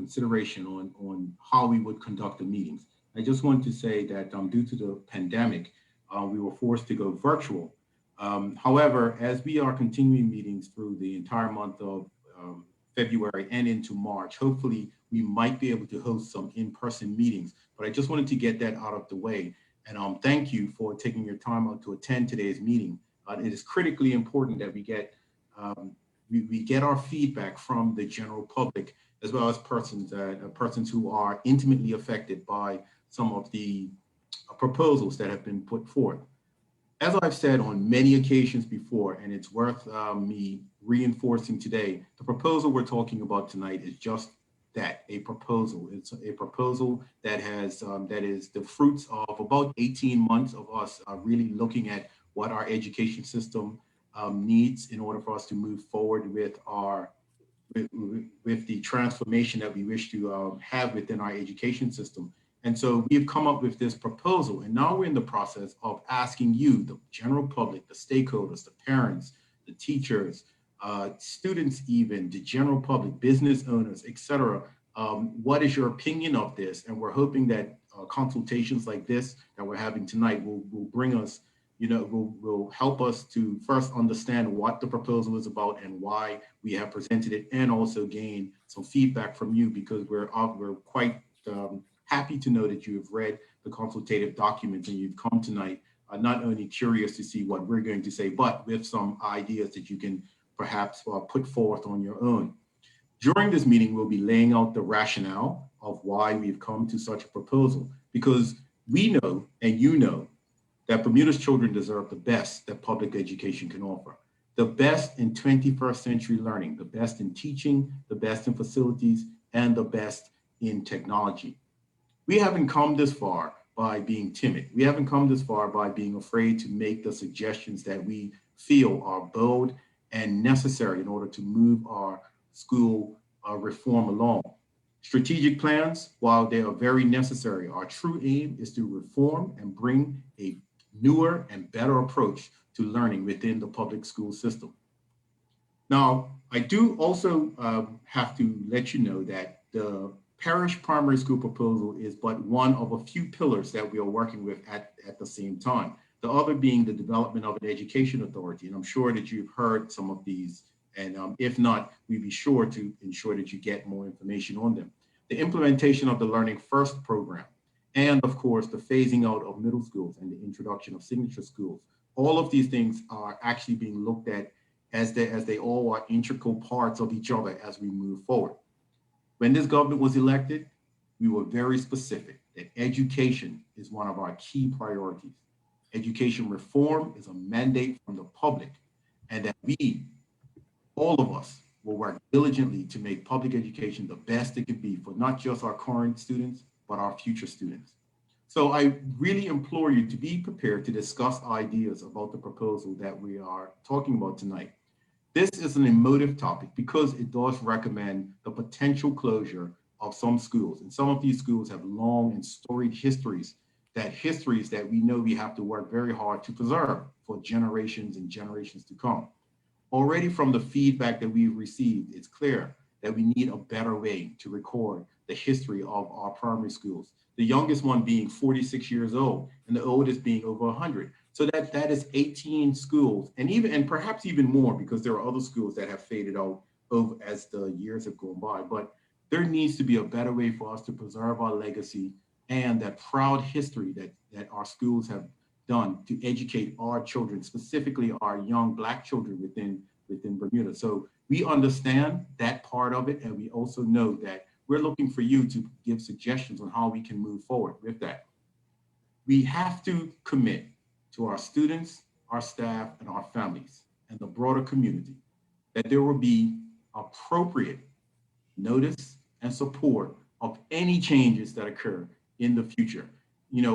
consideration on how we would conduct the meetings. I just want to say that due to the pandemic, we were forced to go virtual. However, as we are continuing meetings through the entire month of February and into March, hopefully we might be able to host some in-person meetings. But I just wanted to get that out of the way. And thank you for taking your time out to attend today's meeting. It is critically important that we get our feedback from the general public, as well as persons who are intimately affected by some of the proposals that have been put forth. As I've said on many occasions before, and it's worth me reinforcing today, the proposal we're talking about tonight is just that, a proposal. It's a proposal that that is the fruits of about 18 months of us really looking at what our education system needs in order for us to move forward with with the transformation that we wish to have within our education system. And so we've come up with this proposal, and now we're in the process of asking you, the general public, the stakeholders, the parents, the teachers, students, even the general public, business owners, etc. What is your opinion of this? And we're hoping that consultations like this that we're having tonight will bring us, will help us to first understand what the proposal is about and why we have presented it, and also gain some feedback from you, because we're quite happy to know that you have read the consultative documents and you've come tonight not only curious to see what we're going to say, but with some ideas that you can perhaps put forth on your own. During this meeting, we'll be laying out the rationale of why we've come to such a proposal, because we know, and you know, that Bermuda's children deserve the best that public education can offer. The best in 21st century learning, the best in teaching, the best in facilities, and the best in technology. We haven't come this far by being timid. We haven't come this far by being afraid to make the suggestions that we feel are bold and necessary in order to move our school reform along. Strategic plans, while they are very necessary, our true aim is to reform and bring a newer and better approach to learning within the public school system. Now, I do also have to let you know that the Parish primary school proposal is but one of a few pillars that we are working with at the same time. The other being the development of an education authority. And I'm sure that you've heard some of these. And if not, we'd be sure to ensure that you get more information on them. The implementation of the Learning First program, and of course, the phasing out of middle schools and the introduction of signature schools. All of these things are actually being looked at as they all are integral parts of each other as we move forward. When this government was elected, we were very specific that education is one of our key priorities. Education reform is a mandate from the public, and that we, all of us, will work diligently to make public education the best it can be for not just our current students, but our future students. So I really implore you to be prepared to discuss ideas about the proposal that we are talking about tonight. This is an emotive topic because it does recommend the potential closure of some schools. And some of these schools have long and storied histories that we know we have to work very hard to preserve for generations and generations to come. Already from the feedback that we've received, it's clear that we need a better way to record the history of our primary schools. The youngest one being 46 years old and the oldest being over 100. So that is 18 schools, and perhaps even more, because there are other schools that have faded out over as the years have gone by. But there needs to be a better way for us to preserve our legacy and that proud history that our schools have done to educate our children, specifically our young Black children within Bermuda. So we understand that part of it, and we also know that we're looking for you to give suggestions on how we can move forward with that. We have to commit to our students, our staff, and our families, and the broader community, that there will be appropriate notice and support of any changes that occur in the future.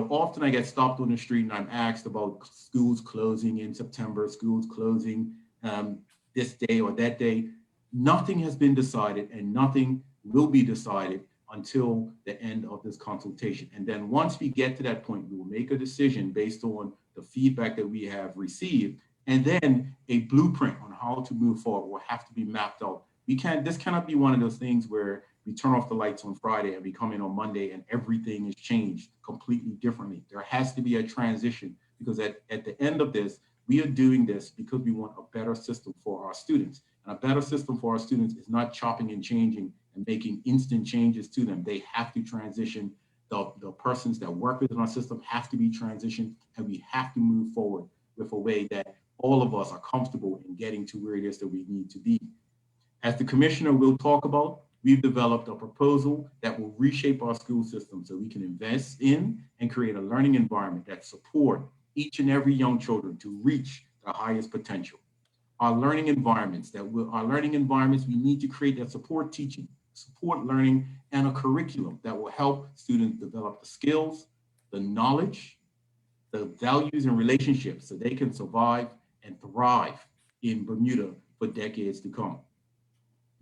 Often I get stopped on the street and I'm asked about schools closing in September, schools closing this day or that day. Nothing has been decided, and nothing will be decided until the end of this consultation. And then once we get to that point, we will make a decision based on the feedback that we have received, and then a blueprint on how to move forward will have to be mapped out. This cannot be one of those things where we turn off the lights on Friday and we come in on Monday and everything is changed completely differently. There has to be a transition, because at the end of this, we are doing this because we want a better system for our students. And a better system for our students is not chopping and changing and making instant changes to them. They have to transition. The persons that work within our system have to be transitioned, and we have to move forward with a way that all of us are comfortable in getting to where it is that we need to be. As the commissioner will talk about, we've developed a proposal that will reshape our school system so we can invest in and create a learning environment that support each and every young children to reach their highest potential. Our learning environments, we need to create that support teaching, support learning, and a curriculum that will help students develop the skills, the knowledge, the values and relationships so they can survive and thrive in Bermuda for decades to come.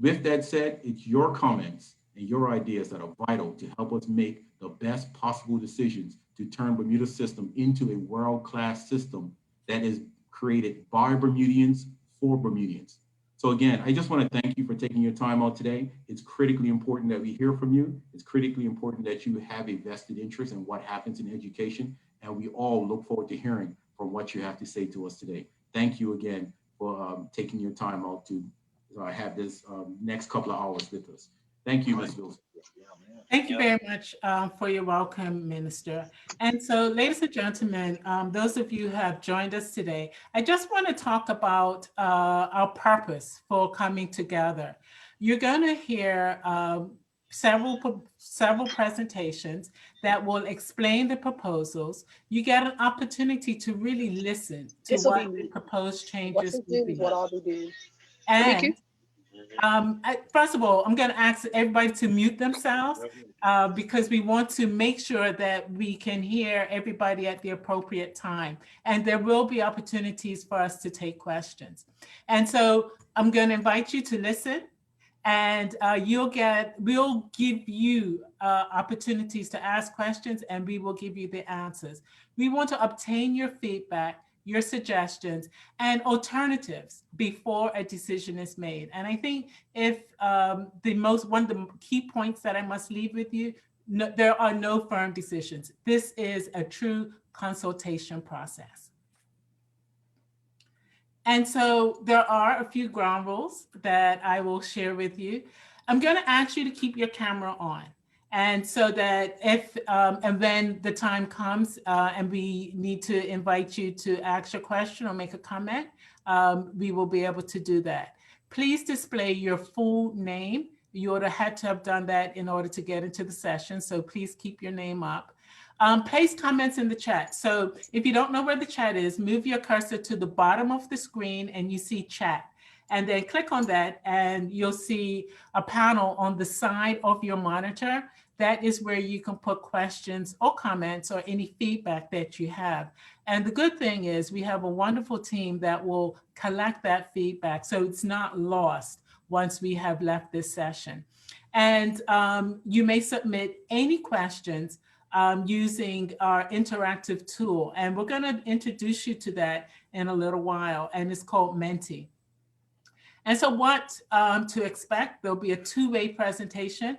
With that said, it's your comments and your ideas that are vital to help us make the best possible decisions to turn Bermuda system into a world-class system that is created by Bermudians for Bermudians. So again, I just want to thank you for taking your time out today. It's critically important that we hear from you. It's critically important that you have a vested interest in what happens in education. And we all look forward to hearing from what you have to say to us today. Thank you again for taking your time out to have this next couple of hours with us. Thank you, Ms. Wilson. Thank you very much for your welcome, Minister. And so, ladies and gentlemen, those of you who have joined us today, I just want to talk about our purpose for coming together. You're going to hear several presentations that will explain the proposals. You get an opportunity to really listen to what the proposed changes will be. And first of all, I'm going to ask everybody to mute themselves because we want to make sure that we can hear everybody at the appropriate time. And there will be opportunities for us to take questions. And so I'm going to invite you to listen, and we'll give you opportunities to ask questions, and we will give you the answers. We want to obtain your feedback, your suggestions, and alternatives before a decision is made. And I think if one of the key points that I must leave with you, there are no firm decisions. This is a true consultation process. And so there are a few ground rules that I will share with you. I'm going to ask you to keep your camera on. And so that if, and when the time comes and we need to invite you to ask your question or make a comment, we will be able to do that. Please display your full name. You would have had to have done that in order to get into the session. So please keep your name up. Place comments in the chat. So if you don't know where the chat is, move your cursor to the bottom of the screen and you see chat. And then click on that and you'll see a panel on the side of your monitor. That is where you can put questions or comments or any feedback that you have. And the good thing is we have a wonderful team that will collect that feedback so it's not lost once we have left this session. And you may submit any questions using our interactive tool. And we're going to introduce you to that in a little while. And it's called Menti. And so what to expect, there'll be a two-way presentation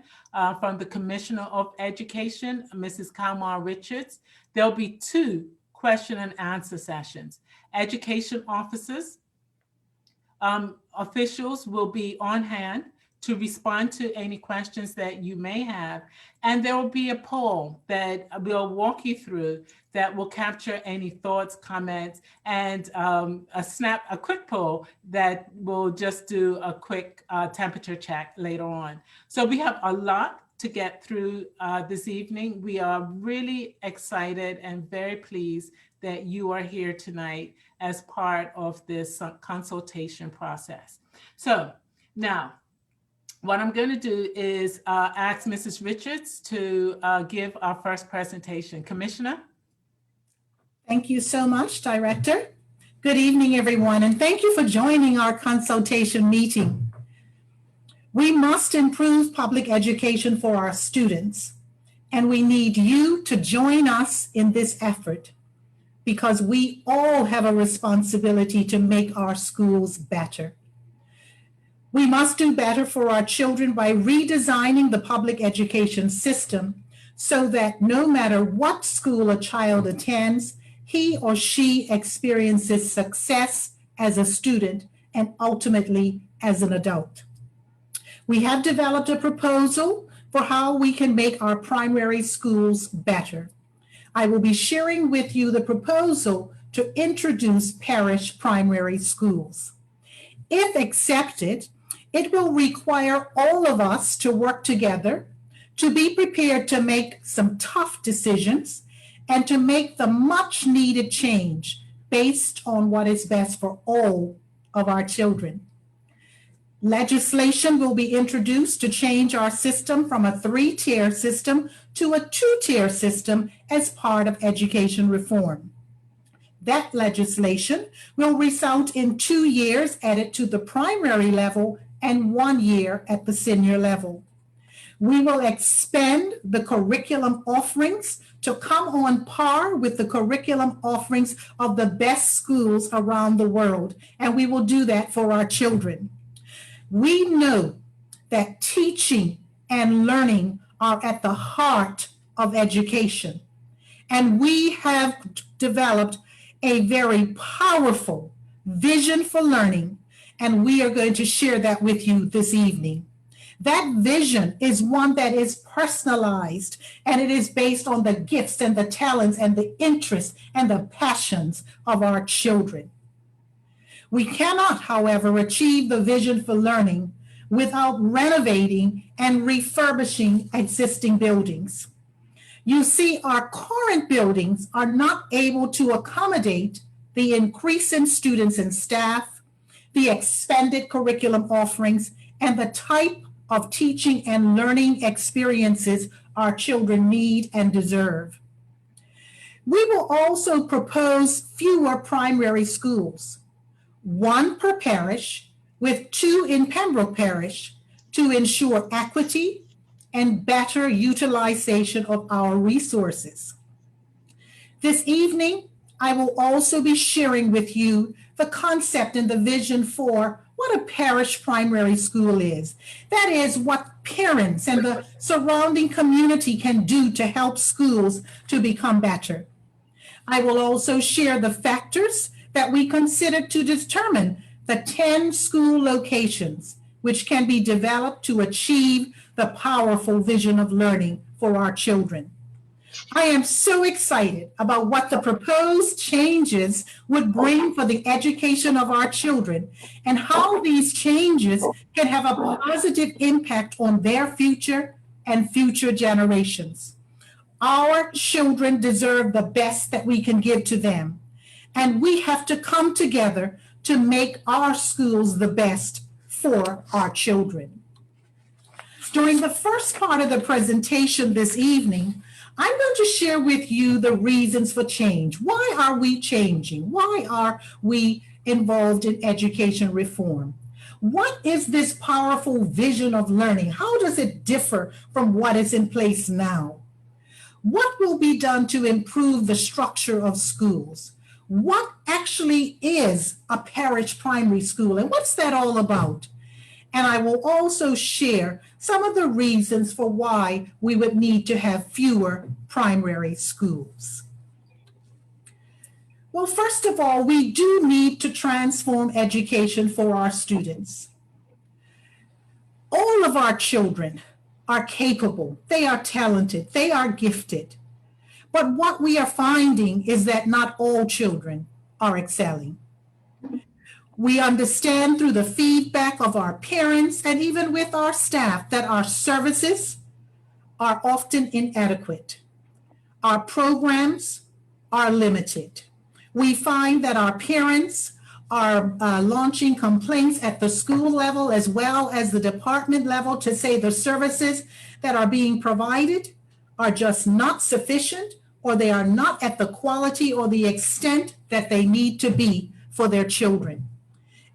from the Commissioner of Education, Mrs. Kalmar Richards. There'll be 2 question and answer sessions. Education officers, officials will be on hand to respond to any questions that you may have. And there will be a poll that we'll walk you through that will capture any thoughts, comments, and a quick poll that will just do a quick temperature check later on. So we have a lot to get through this evening. We are really excited and very pleased that you are here tonight as part of this consultation process. So now, what I'm going to do is ask Mrs. Richards to give our first presentation. Commissioner? Thank you so much, Director. Good evening, everyone, and thank you for joining our consultation meeting. We must improve public education for our students, and we need you to join us in this effort because we all have a responsibility to make our schools better. We must do better for our children by redesigning the public education system so that no matter what school a child attends, he or she experiences success as a student and ultimately as an adult. We have developed a proposal for how we can make our primary schools better. I will be sharing with you the proposal to introduce parish primary schools. If accepted, it will require all of us to work together, to be prepared to make some tough decisions, and to make the much needed change based on what is best for all of our children. Legislation will be introduced to change our system from a 3-tier system to a 2-tier system as part of education reform. That legislation will result in 2 years added to the primary level and 1 year at the senior level. We will expand the curriculum offerings to come on par with the curriculum offerings of the best schools around the world, and we will do that for our children. We know that teaching and learning are at the heart of education, and we have developed a very powerful vision for learning, and we are going to share that with you this evening. That vision is one that is personalized, and it is based on the gifts and the talents and the interests and the passions of our children. We cannot, however, achieve the vision for learning without renovating and refurbishing existing buildings. You see, our current buildings are not able to accommodate the increase in students and staff, the expanded curriculum offerings, and the type of teaching and learning experiences our children need and deserve. We will also propose fewer primary schools, 1 per parish, with 2 in Pembroke Parish, to ensure equity and better utilization of our resources. This evening, I will also be sharing with you the concept and the vision for what a parish primary school is. That is what parents and the surrounding community can do to help schools to become better. I will also share the factors that we consider to determine the 10 school locations which can be developed to achieve the powerful vision of learning for our children. I am so excited about what the proposed changes would bring for the education of our children and how these changes can have a positive impact on their future and future generations. Our children deserve the best that we can give to them, and we have to come together to make our schools the best for our children. During the first part of the presentation this evening, I'm going to share with you the reasons for change. Why are we changing? Why are we involved in education reform? What is this powerful vision of learning? How does it differ from what is in place now? What will be done to improve the structure of schools? What actually is a parish primary school, and what's that all about? And I will also share some of the reasons for why we would need to have fewer primary schools. Well, first of all, we do need to transform education for our students. All of our children are capable, they are talented, they are gifted. But what we are finding is that not all children are excelling. We understand through the feedback of our parents and even with our staff that our services are often inadequate. Our programs are limited. We find that our parents are launching complaints at the school level as well as the department level to say the services that are being provided are just not sufficient, or they are not at the quality or the extent that they need to be for their children.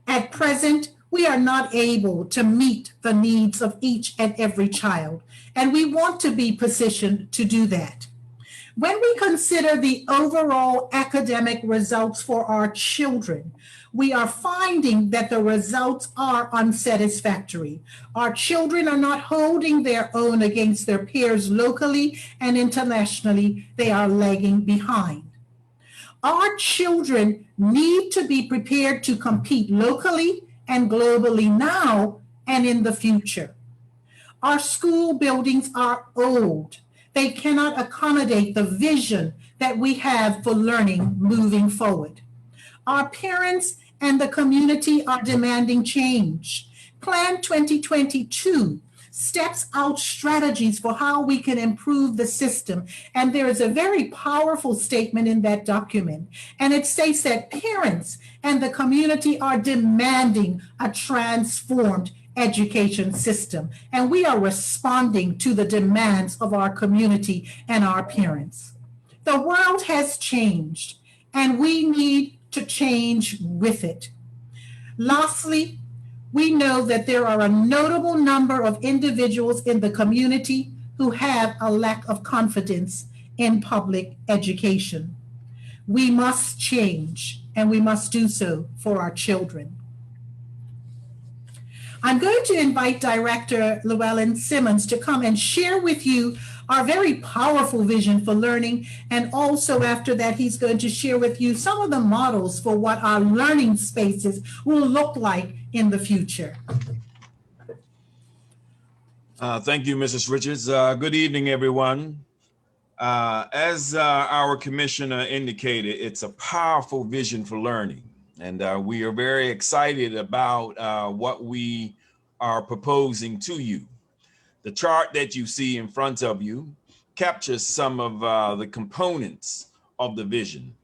At present, we are not able to meet the needs of each and every child, and we want to be positioned to do that. When we consider the overall academic results for our children, we are finding that the results are unsatisfactory. Our children are not holding their own against their peers locally and internationally. They are lagging behind. Our children need to be prepared to compete locally and globally now and in the future. Our school buildings are old. They cannot accommodate the vision that we have for learning moving forward. Our parents and the community are demanding change. Plan 2022 steps out strategies for how we can improve the system. And there is a very powerful statement in that document. And it states that parents and the community are demanding a transformed education system. And we are responding to the demands of our community and our parents. The world has changed, and we need to change with it. Lastly, we know that there are a notable number of individuals in the community who have a lack of confidence in public education. We must change, and we must do so for our children. I'm going to invite Director Llewellyn Simmons to come and share with you our very powerful vision for learning. And also after that, he's going to share with you some of the models for what our learning spaces will look like in the future. Thank you, Mrs. Richards. Good evening, everyone. As our commissioner indicated, it's a powerful vision for learning. And we are very excited about what we are proposing to you. The chart that you see in front of you captures some of the components of the vision,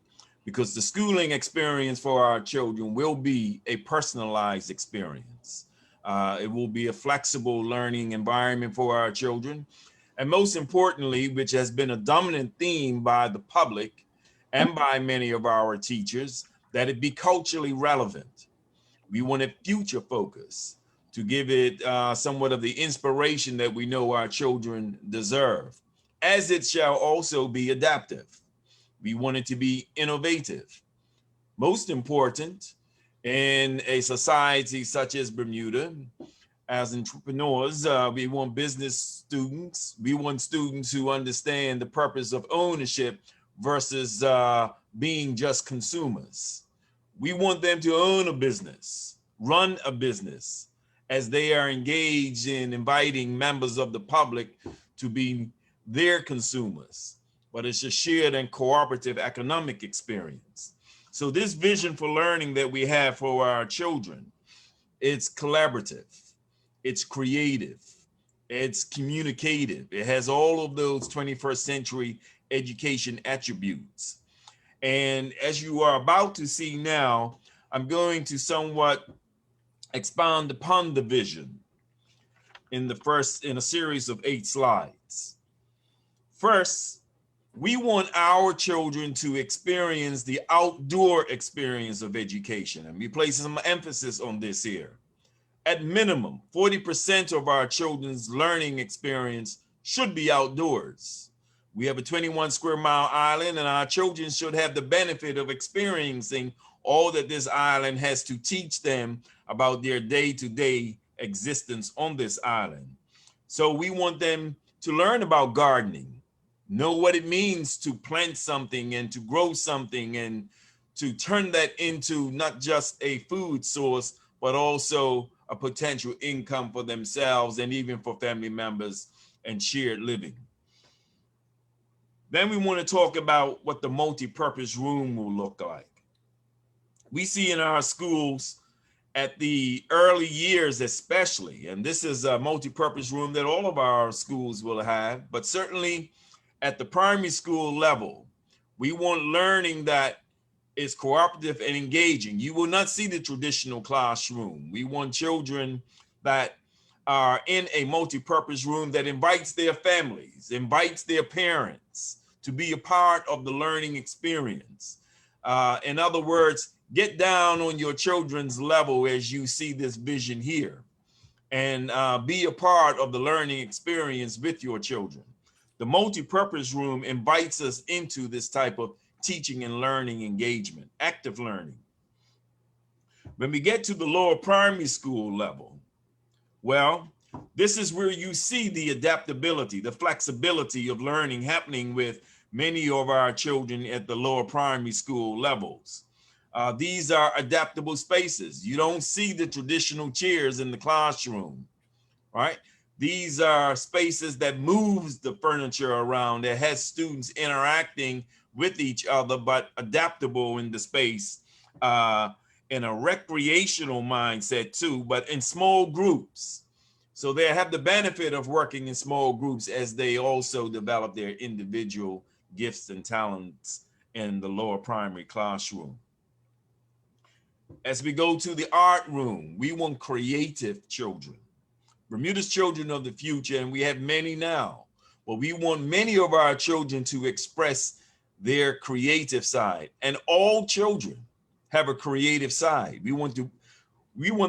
because the schooling experience for our children will be a personalized experience. It will be a flexible learning environment for our children. And most importantly, which has been a dominant theme by the public and by many of our teachers, that it be culturally relevant. We want it future focused to give it somewhat of the inspiration that we know our children deserve, as it shall also be adaptive. We want it to be innovative. Most important, in a society such as Bermuda, as entrepreneurs, we want business students. We want students who understand the purpose of ownership versus being just consumers. We want them to own a business, run a business, as they are engaged in inviting members of the public to be their consumers. But it's a shared and cooperative economic experience. So this vision for learning that we have for our children, it's collaborative, it's creative, it's communicative. It has all of those 21st century education attributes. And as you are about to see now, I'm going to somewhat expound upon the vision in a series of 8 slides. First, we want our children to experience the outdoor experience of education, and we place some emphasis on this here. At minimum, 40% of our children's learning experience should be outdoors. We have a 21 square mile island, and our children should have the benefit of experiencing all that this island has to teach them about their day-to-day existence on this island. So we want them to learn about gardening, know what it means to plant something and to grow something and to turn that into not just a food source, but also a potential income for themselves and even for family members and shared living. Then we want to talk about what the multi-purpose room will look like. We see in our schools at the early years especially, and this is a multi-purpose room that all of our schools will have, but certainly at the primary school level, we want learning that is cooperative and engaging. You will not see the traditional classroom. We want children that are in a multi-purpose room that invites their families, invites their parents to be a part of the learning experience. In other words, get down on your children's level as you see this vision here, and be a part of the learning experience with your children. The multi-purpose room invites us into this type of teaching and learning engagement, active learning. When we get to the lower primary school level, well, this is where you see the adaptability, the flexibility of learning happening with many of our children at the lower primary school levels. These are adaptable spaces. You don't see the traditional chairs in the classroom, right? These are spaces that moves the furniture around, that has students interacting with each other, but adaptable in the space, in a recreational mindset too, but in small groups. So they have the benefit of working in small groups as they also develop their individual gifts and talents in the lower primary classroom. As we go to the art room, we want creative children. Bermuda's children of the future, and we have many now, but we want many of our children to express their creative side. And all children have a creative side. We want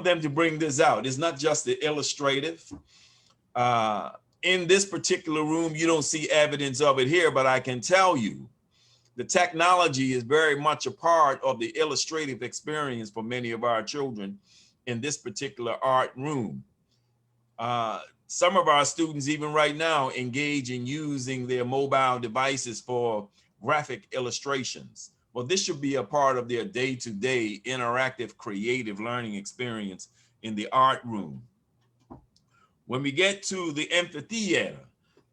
them to bring this out. It's not just the illustrative. In this particular room, you don't see evidence of it here, but I can tell you the technology is very much a part of the illustrative experience for many of our children in this particular art room. Some of our students, even right now, engage in using their mobile devices for graphic illustrations. Well, this should be a part of their day-to-day interactive creative learning experience in the art room. When we get to the amphitheater,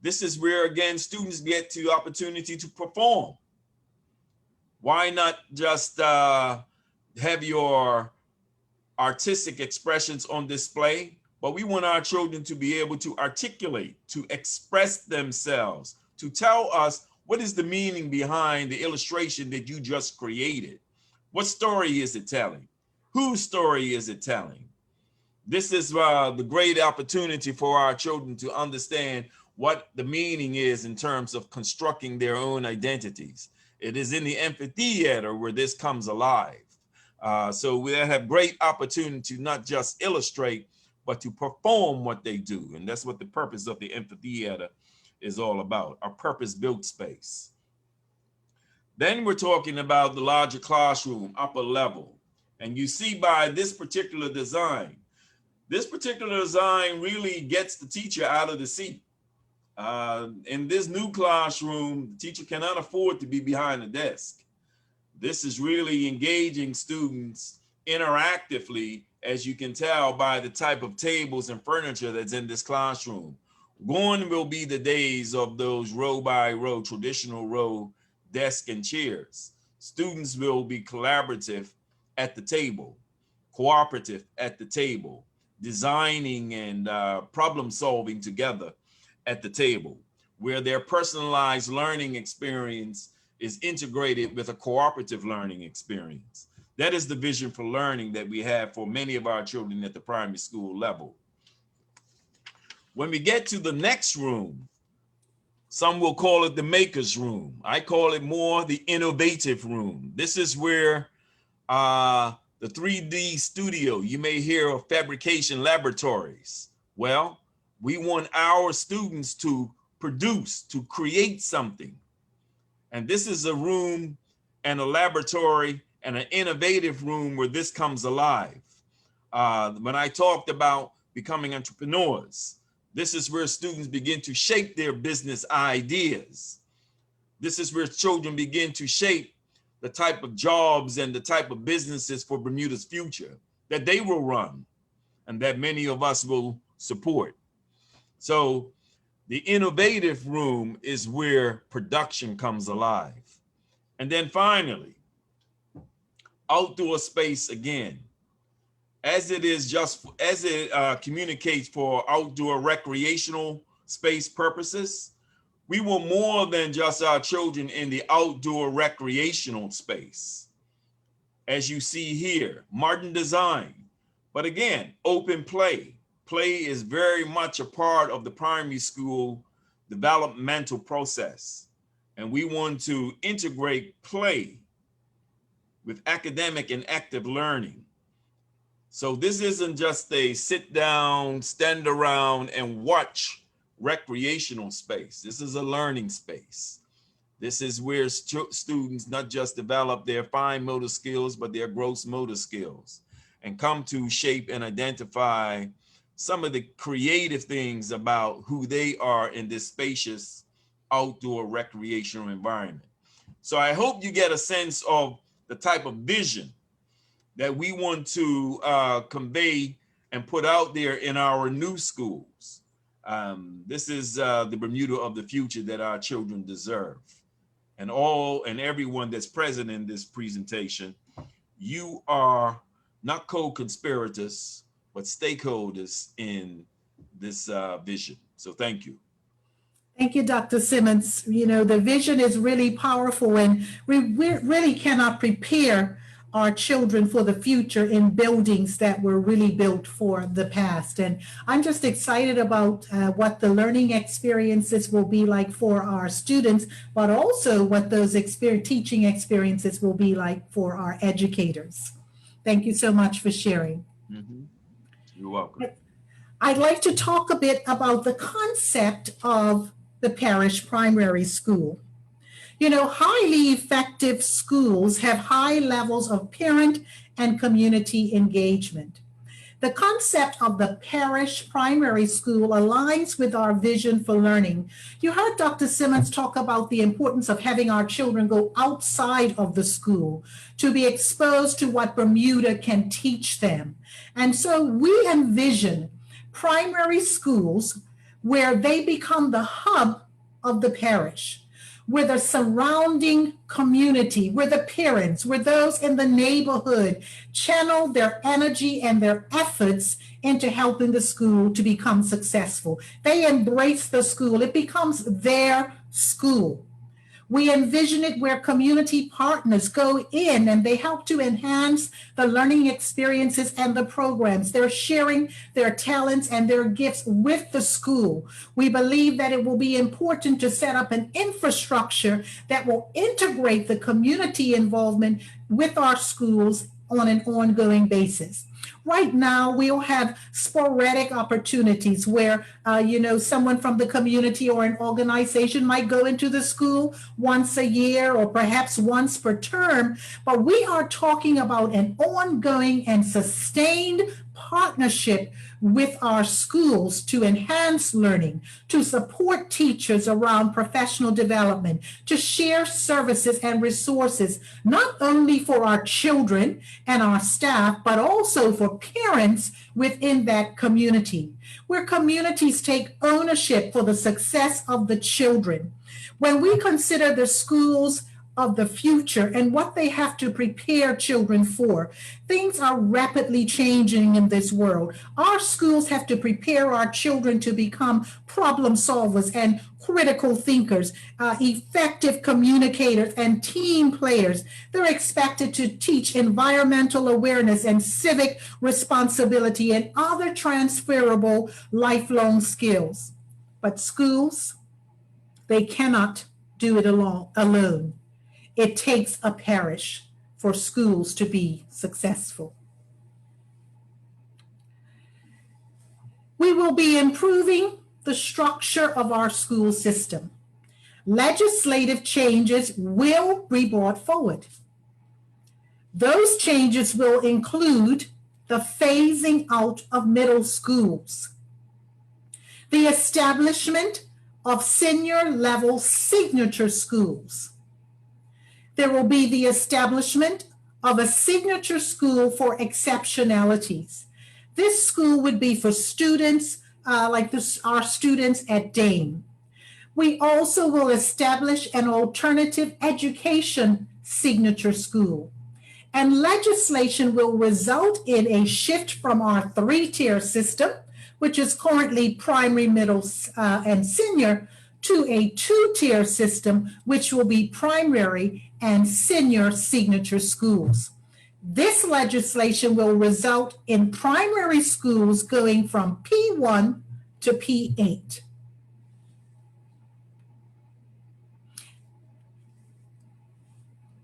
this is where, again, students get the opportunity to perform. Why not just have your artistic expressions on display? But we want our children to be able to articulate, to express themselves, to tell us what is the meaning behind the illustration that you just created. What story is it telling? Whose story is it telling? This is the great opportunity for our children to understand what the meaning is in terms of constructing their own identities. It is in the amphitheater where this comes alive. So we have great opportunity to not just illustrate, but to perform what they do. And that's what the purpose of the amphitheater is all about, a purpose-built space. Then we're talking about the larger classroom, upper level. And you see by this particular design really gets the teacher out of the seat. In this new classroom, the teacher cannot afford to be behind the desk. This is really engaging students interactively, as you can tell by the type of tables and furniture that's in this classroom. Gone will be the days of those row by row, traditional row desk and chairs. Students will be collaborative at the table, cooperative at the table, designing and problem solving together at the table, where their personalized learning experience is integrated with a cooperative learning experience. That is the vision for learning that we have for many of our children at the primary school level. When we get to the next room, some will call it the maker's room. I call it more the innovative room. This is where the 3D studio, you may hear of fabrication laboratories. Well, we want our students to produce, to create something. And this is a room and a laboratory and an innovative room where this comes alive. When I talked about becoming entrepreneurs, this is where students begin to shape their business ideas. This is where children begin to shape the type of jobs and the type of businesses for Bermuda's future that they will run and that many of us will support. So the innovative room is where production comes alive. And then finally, outdoor space again. As it communicates for outdoor recreational space purposes, we want more than just our children in the outdoor recreational space. As you see here, modern design, but again, open play. Play is very much a part of the primary school developmental process. And we want to integrate play with academic and active learning. So this isn't just a sit down, stand around and watch recreational space. This is a learning space. This is where students not just develop their fine motor skills, but their gross motor skills. and come to shape and identify some of the creative things about who they are in this spacious outdoor recreational environment. So I hope you get a sense of the type of vision that we want to convey and put out there in our new schools. This is the Bermuda of the future that our children deserve. And all and everyone that's present in this presentation, you are not co-conspirators, but stakeholders in this vision. So thank you. Thank you, Dr. Simmons. You know, the vision is really powerful, and we really cannot prepare our children for the future in buildings that were really built for the past. And I'm just excited about what the learning experiences will be like for our students, but also what those teaching experiences will be like for our educators. Thank you so much for sharing. Mm-hmm. You're welcome. I'd like to talk a bit about the concept of the Parish Primary School. You know, highly effective schools have high levels of parent and community engagement. The concept of the Parish Primary School aligns with our vision for learning. You heard Dr. Simmons talk about the importance of having our children go outside of the school to be exposed to what Bermuda can teach them. And so we envision primary schools where they become the hub of the parish, where the surrounding community, where the parents, where those in the neighborhood channel their energy and their efforts into helping the school to become successful. They embrace the school. It becomes their school. We envision it where community partners go in and they help to enhance the learning experiences and the programs. They're sharing their talents and their gifts with the school. We believe that it will be important to set up an infrastructure that will integrate the community involvement with our schools on an ongoing basis. Right now, we'll have sporadic opportunities where, someone from the community or an organization might go into the school once a year or perhaps once per term. But we are talking about an ongoing and sustained partnership with our schools to enhance learning, to support teachers around professional development, to share services and resources, not only for our children and our staff, but also for parents within that community, where communities take ownership for the success of the children. When we consider the schools of the future and what they have to prepare children for, things are rapidly changing in this world. Our schools have to prepare our children to become problem solvers and critical thinkers, effective communicators and team players. They're expected to teach environmental awareness and civic responsibility and other transferable lifelong skills. But schools, they cannot do it alone. It takes a parish for schools to be successful. We will be improving the structure of our school system. Legislative changes will be brought forward. Those changes will include the phasing out of middle schools, the establishment of senior level signature schools. There will be the establishment of a signature school for exceptionalities. This school would be for students our students at Dane. We also will establish an alternative education signature school. And legislation will result in a shift from our three-tier system, which is currently primary, middle, and senior, to a two-tier system, which will be primary and senior signature schools. This legislation will result in primary schools going from P1 to P8.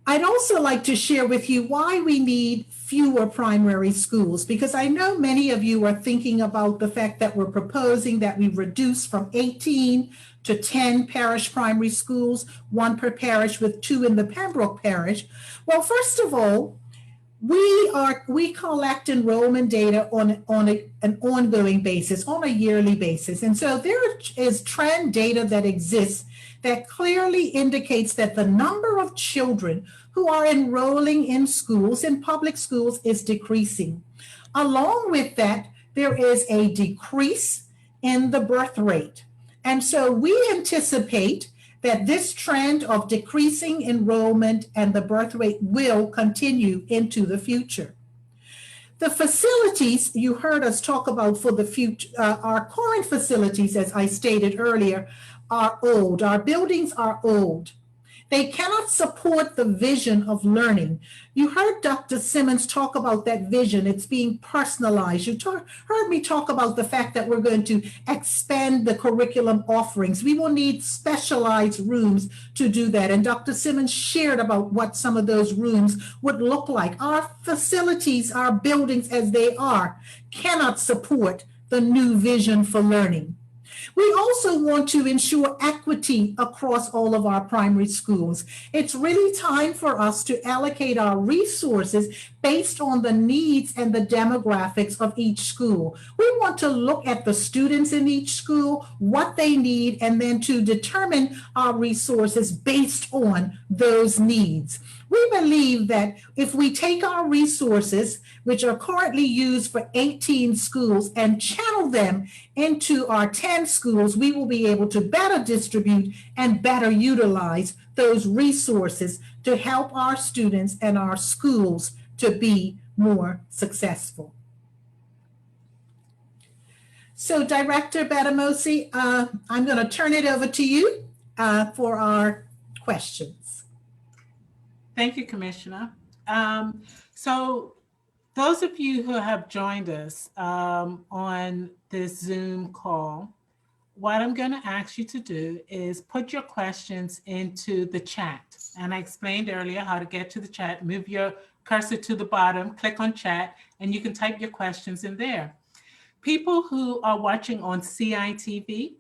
I'd also like to share with you why we need fewer primary schools, because I know many of you are thinking about the fact that we're proposing that we reduce from 18 to 10 parish primary schools, one per parish with 2 in the Pembroke parish. Well, first of all, we collect enrollment data on an ongoing basis, on a yearly basis. And so there is trend data that exists that clearly indicates that the number of children who are enrolling in schools, in public schools, is decreasing. Along with that, there is a decrease in the birth rate. And so we anticipate that this trend of decreasing enrollment and the birth rate will continue into the future. The facilities you heard us talk about for the future, our current facilities, as I stated earlier, are old. Our buildings are old. They cannot support the vision of learning. You heard Dr. Simmons talk about that vision. It's being personalized. You heard me talk about the fact that we're going to expand the curriculum offerings. We will need specialized rooms to do that. And Dr. Simmons shared about what some of those rooms would look like. Our facilities, our buildings as they are, cannot support the new vision for learning. We also want to ensure equity across all of our primary schools. It's really time for us to allocate our resources based on the needs and the demographics of each school. We want to look at the students in each school, what they need, and then to determine our resources based on those needs. We believe that if we take our resources, which are currently used for 18 schools, and channel them into our 10 schools, we will be able to better distribute and better utilize those resources to help our students and our schools to be more successful. So Director Batamosi, I'm going to turn it over to you for our questions. Thank you, Commissioner. So those of you who have joined us on this Zoom call, what I'm going to ask you to do is put your questions into the chat. And I explained earlier how to get to the chat. Move your cursor to the bottom, click on chat, and you can type your questions in there. People who are watching on CITV,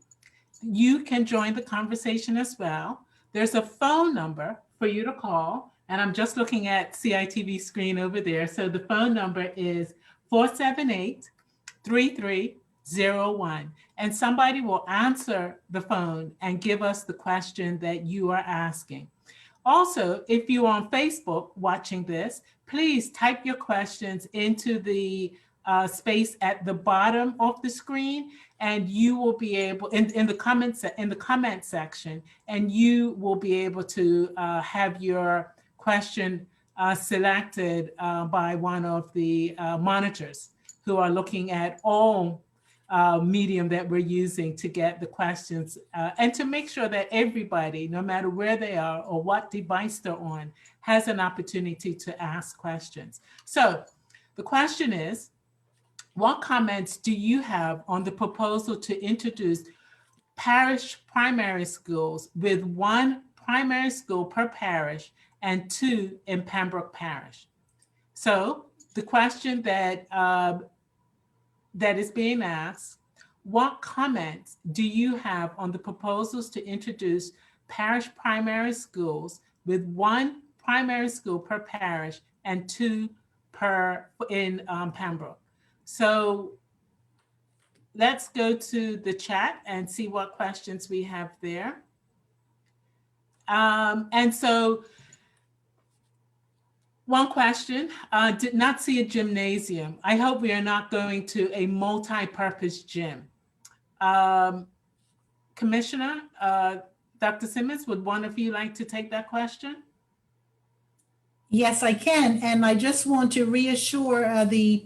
you can join the conversation as well. There's a phone number for you to call. And I'm just looking at CITV screen over there. So the phone number is 478-3301. And somebody will answer the phone and give us the question that you are asking. Also, if you're on Facebook watching this, please type your questions into the space at the bottom of the screen, and you will be able, in the comment section, and you will be able to have your question selected by one of the monitors who are looking at all medium that we're using to get the questions and to make sure that everybody, no matter where they are or what device they're on, has an opportunity to ask questions. So the question is, what comments do you have on the proposal to introduce parish primary schools with one primary school per parish and 2 in Pembroke Parish? So the question that is being asked, what comments do you have on the proposals to introduce parish primary schools with 1 primary school per parish and 2 in Pembroke? So let's go to the chat and see what questions we have there. And so one question, did not see a gymnasium. I hope we are not going to a multi-purpose gym. Commissioner, Dr. Simmons, would one of you like to take that question? Yes, I can. And I just want to reassure the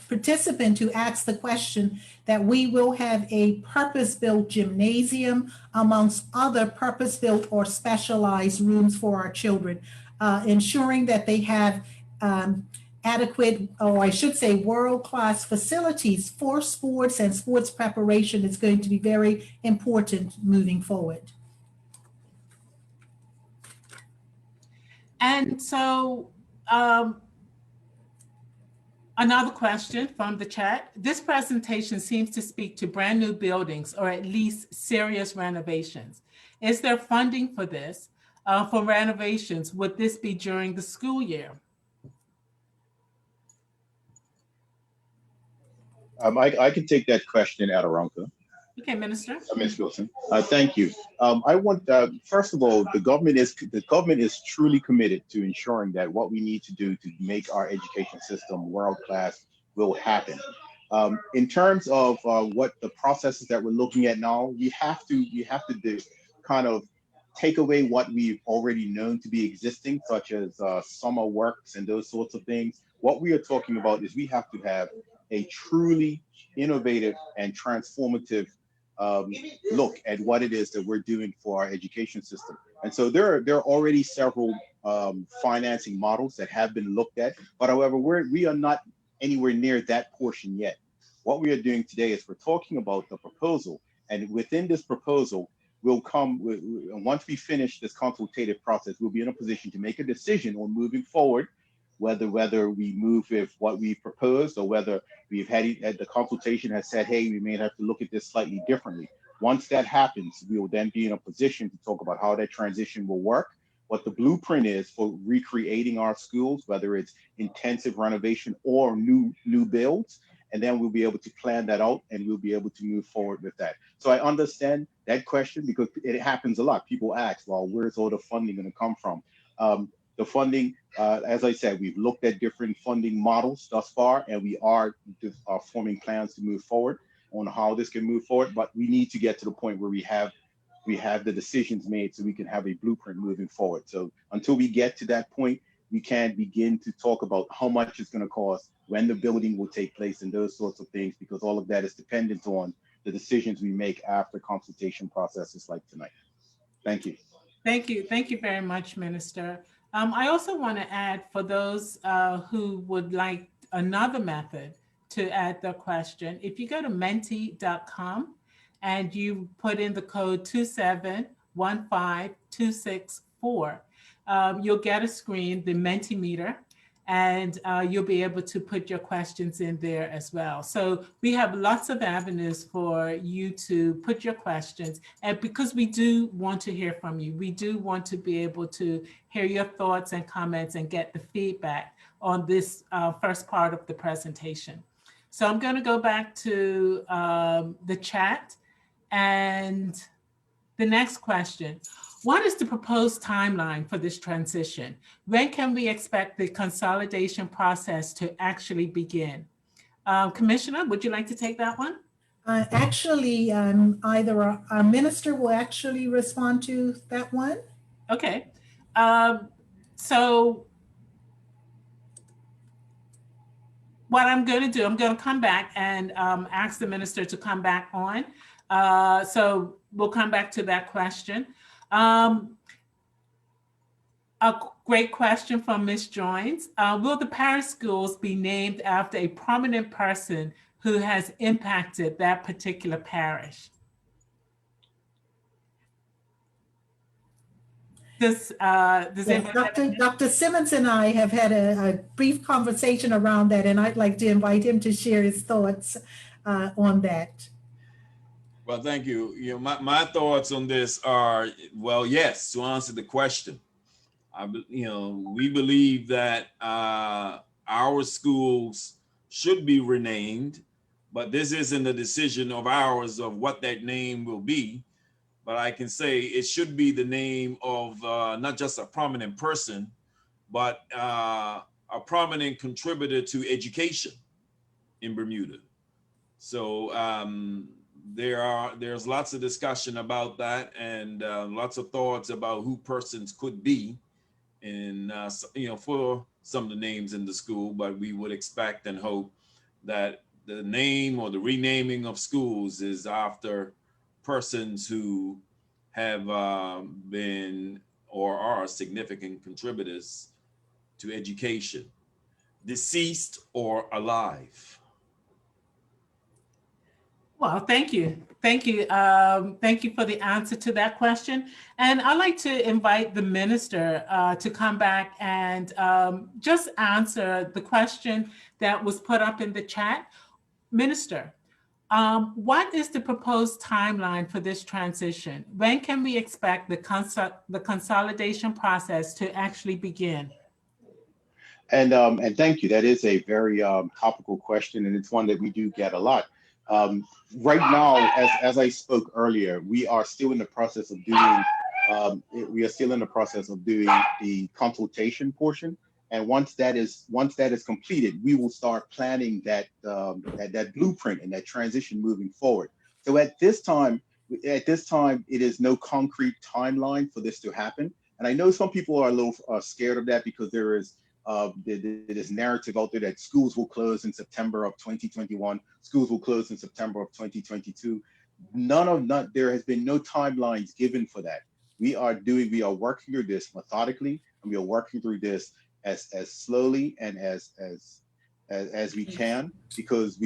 participant who asked the question that we will have a purpose-built gymnasium amongst other purpose-built or specialized rooms for our children, ensuring that they have adequate, or I should say world-class facilities for sports and sports preparation is going to be very important moving forward. And so another question from the chat. This presentation seems to speak to brand new buildings or at least serious renovations. Is there funding for this, for renovations? Would this be during the school year? I can take that question, Aderonka. Okay, Minister. Ms. Wilson, thank you. I want, first of all, the government is truly committed to ensuring that what we need to do to make our education system world class will happen. In terms of what the processes that we're looking at now, we have to kind of take away what we've already known to be existing, such as summer works and those sorts of things. What we are talking about is we have to have a truly innovative and transformative look at what it is that we're doing for our education system. And so there are already several financing models that have been looked at, but however, we are not anywhere near that portion yet. What we are doing today is we're talking about the proposal, and within this proposal, we'll come, once we finish this consultative process, we'll be in a position to make a decision on moving forward, whether we move with what we proposed or whether we've had the consultation has said, hey, we may have to look at this slightly differently. Once that happens, we will then be in a position to talk about how that transition will work, what the blueprint is for recreating our schools, whether it's intensive renovation or new builds. And then we'll be able to plan that out and we'll be able to move forward with that. So I understand that question because it happens a lot. People ask, well, where's all the funding going to come from? The funding, as I said, we've looked at different funding models thus far, and we are forming plans to move forward on how this can move forward. But we need to get to the point where we have the decisions made so we can have a blueprint moving forward. So until we get to that point, we can't begin to talk about how much it's going to cost, when the building will take place, and those sorts of things, because all of that is dependent on the decisions we make after consultation processes like tonight. Thank you. Thank you. Thank you very much, Minister. I also want to add, for those who would like another method to add their question, if you go to menti.com and you put in the code 2715264, you'll get a screen, the Mentimeter, and you'll be able to put your questions in there as well. So we have lots of avenues for you to put your questions, and because we do want to hear from you, we do want to be able to hear your thoughts and comments and get the feedback on this first part of the presentation. So I'm going to go back to the chat, and the next question: what is the proposed timeline for this transition? When can we expect the consolidation process to actually begin? Commissioner, would you like to take that one? Actually, either our minister will actually respond to that one. Okay. So what I'm going to do, I'm going to come back and ask the minister to come back on. So we'll come back to that question. A great question from Ms. Joins. Will the Parish schools be named after a prominent person who has impacted that particular parish? Yes, Dr. Simmons and I have had a brief conversation around that, and I'd like to invite him to share his thoughts on that. Well, thank you. You know, my thoughts on this are, well, yes, to answer the question. We believe that our schools should be renamed, but this isn't a decision of ours of what that name will be. But I can say it should be the name of not just a prominent person, but a prominent contributor to education in Bermuda. So there's lots of discussion about that, and lots of thoughts about who persons could be. And for some of the names in the school, but we would expect and hope that the name or the renaming of schools is after persons who have been or are significant contributors to education, deceased or alive. Well, thank you. Thank you. Thank you for the answer to that question. And I'd like to invite the minister to come back and just answer the question that was put up in the chat. Minister, what is the proposed timeline for this transition? When can we expect the consolidation process to actually begin? And thank you. That is a very topical question, and it's one that we do get a lot. Right now, as I spoke earlier, we are still in the process of doing the consultation portion. And once that is completed, we will start planning that blueprint and that transition moving forward. So at this time, it is no concrete timeline for this to happen. And I know some people are a little scared of that because there is this narrative out there that schools will close in September of 2021, schools will close in September of 2022. There has been no timelines given for that. We are working through this methodically, and we are working through this as slowly and as we can, because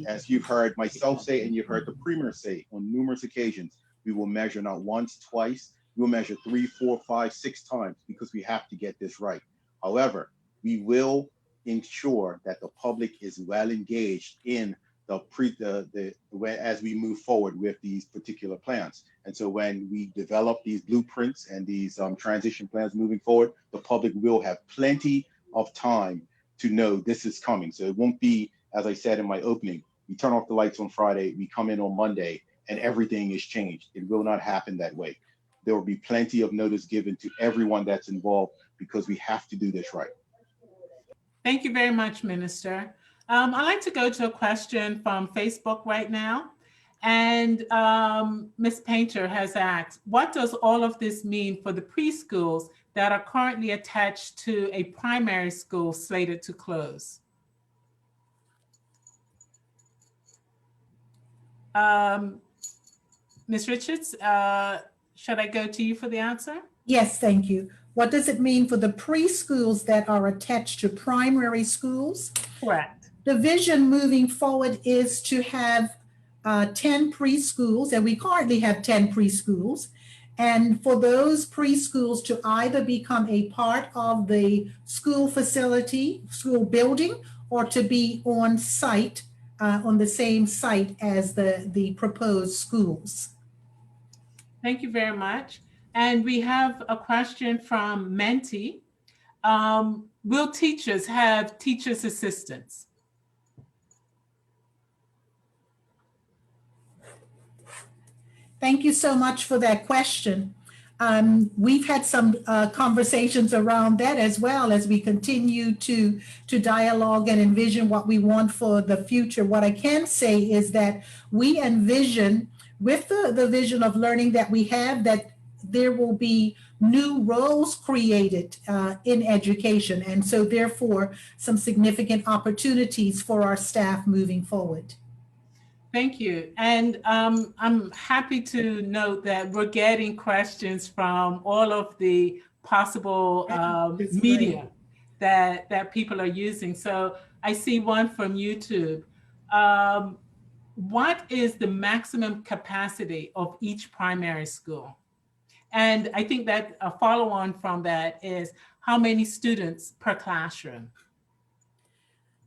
as you've heard myself say, and you've heard the Premier say on numerous occasions, we will measure not once, twice, we'll measure 3, 4, 5, 6 times, because we have to get this right. However, we will ensure that the public is well engaged in as we move forward with these particular plans. And so when we develop these blueprints and these transition plans moving forward, the public will have plenty of time to know this is coming. So it won't be, as I said in my opening, we turn off the lights on Friday, we come in on Monday, and everything is changed. It will not happen that way. There will be plenty of notice given to everyone that's involved, because we have to do this right. Thank you very much, Minister. I'd like to go to a question from Facebook right now. And Ms. Painter has asked, what does all of this mean for the preschools that are currently attached to a primary school slated to close? Ms. Richards, should I go to you for the answer? Yes, thank you. What does it mean for the preschools that are attached to primary schools? Correct. The vision moving forward is to have 10 preschools, and we currently have 10 preschools. And for those preschools to either become a part of the school facility, school building, or to be on site, on the same site as the proposed schools. Thank you very much. And we have a question from Menti. Will teachers have teachers' assistants? Thank you so much for that question. We've had some conversations around that as well as we continue to dialogue and envision what we want for the future. What I can say is that we envision, with the vision of learning that we have, that there will be new roles created in education. And so therefore, some significant opportunities for our staff moving forward. Thank you. And I'm happy to note that we're getting questions from all of the possible media that people are using. So I see one from YouTube. What is the maximum capacity of each primary school? And I think that a follow-on from that is how many students per classroom?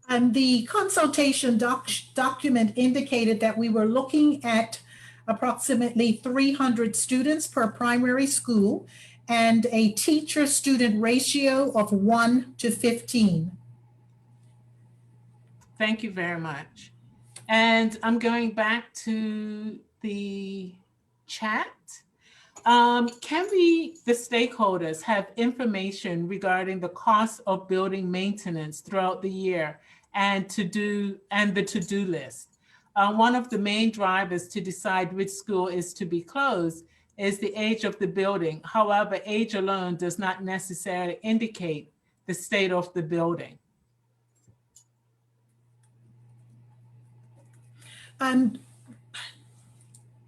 And the consultation document indicated that we were looking at approximately 300 students per primary school and a teacher-student ratio of 1 to 15. Thank you very much. And I'm going back to the chat. Can we, the stakeholders, have information regarding the cost of building maintenance throughout the year and the to-do list? One of the main drivers to decide which school is to be closed is the age of the building. However, age alone does not necessarily indicate the state of the building. And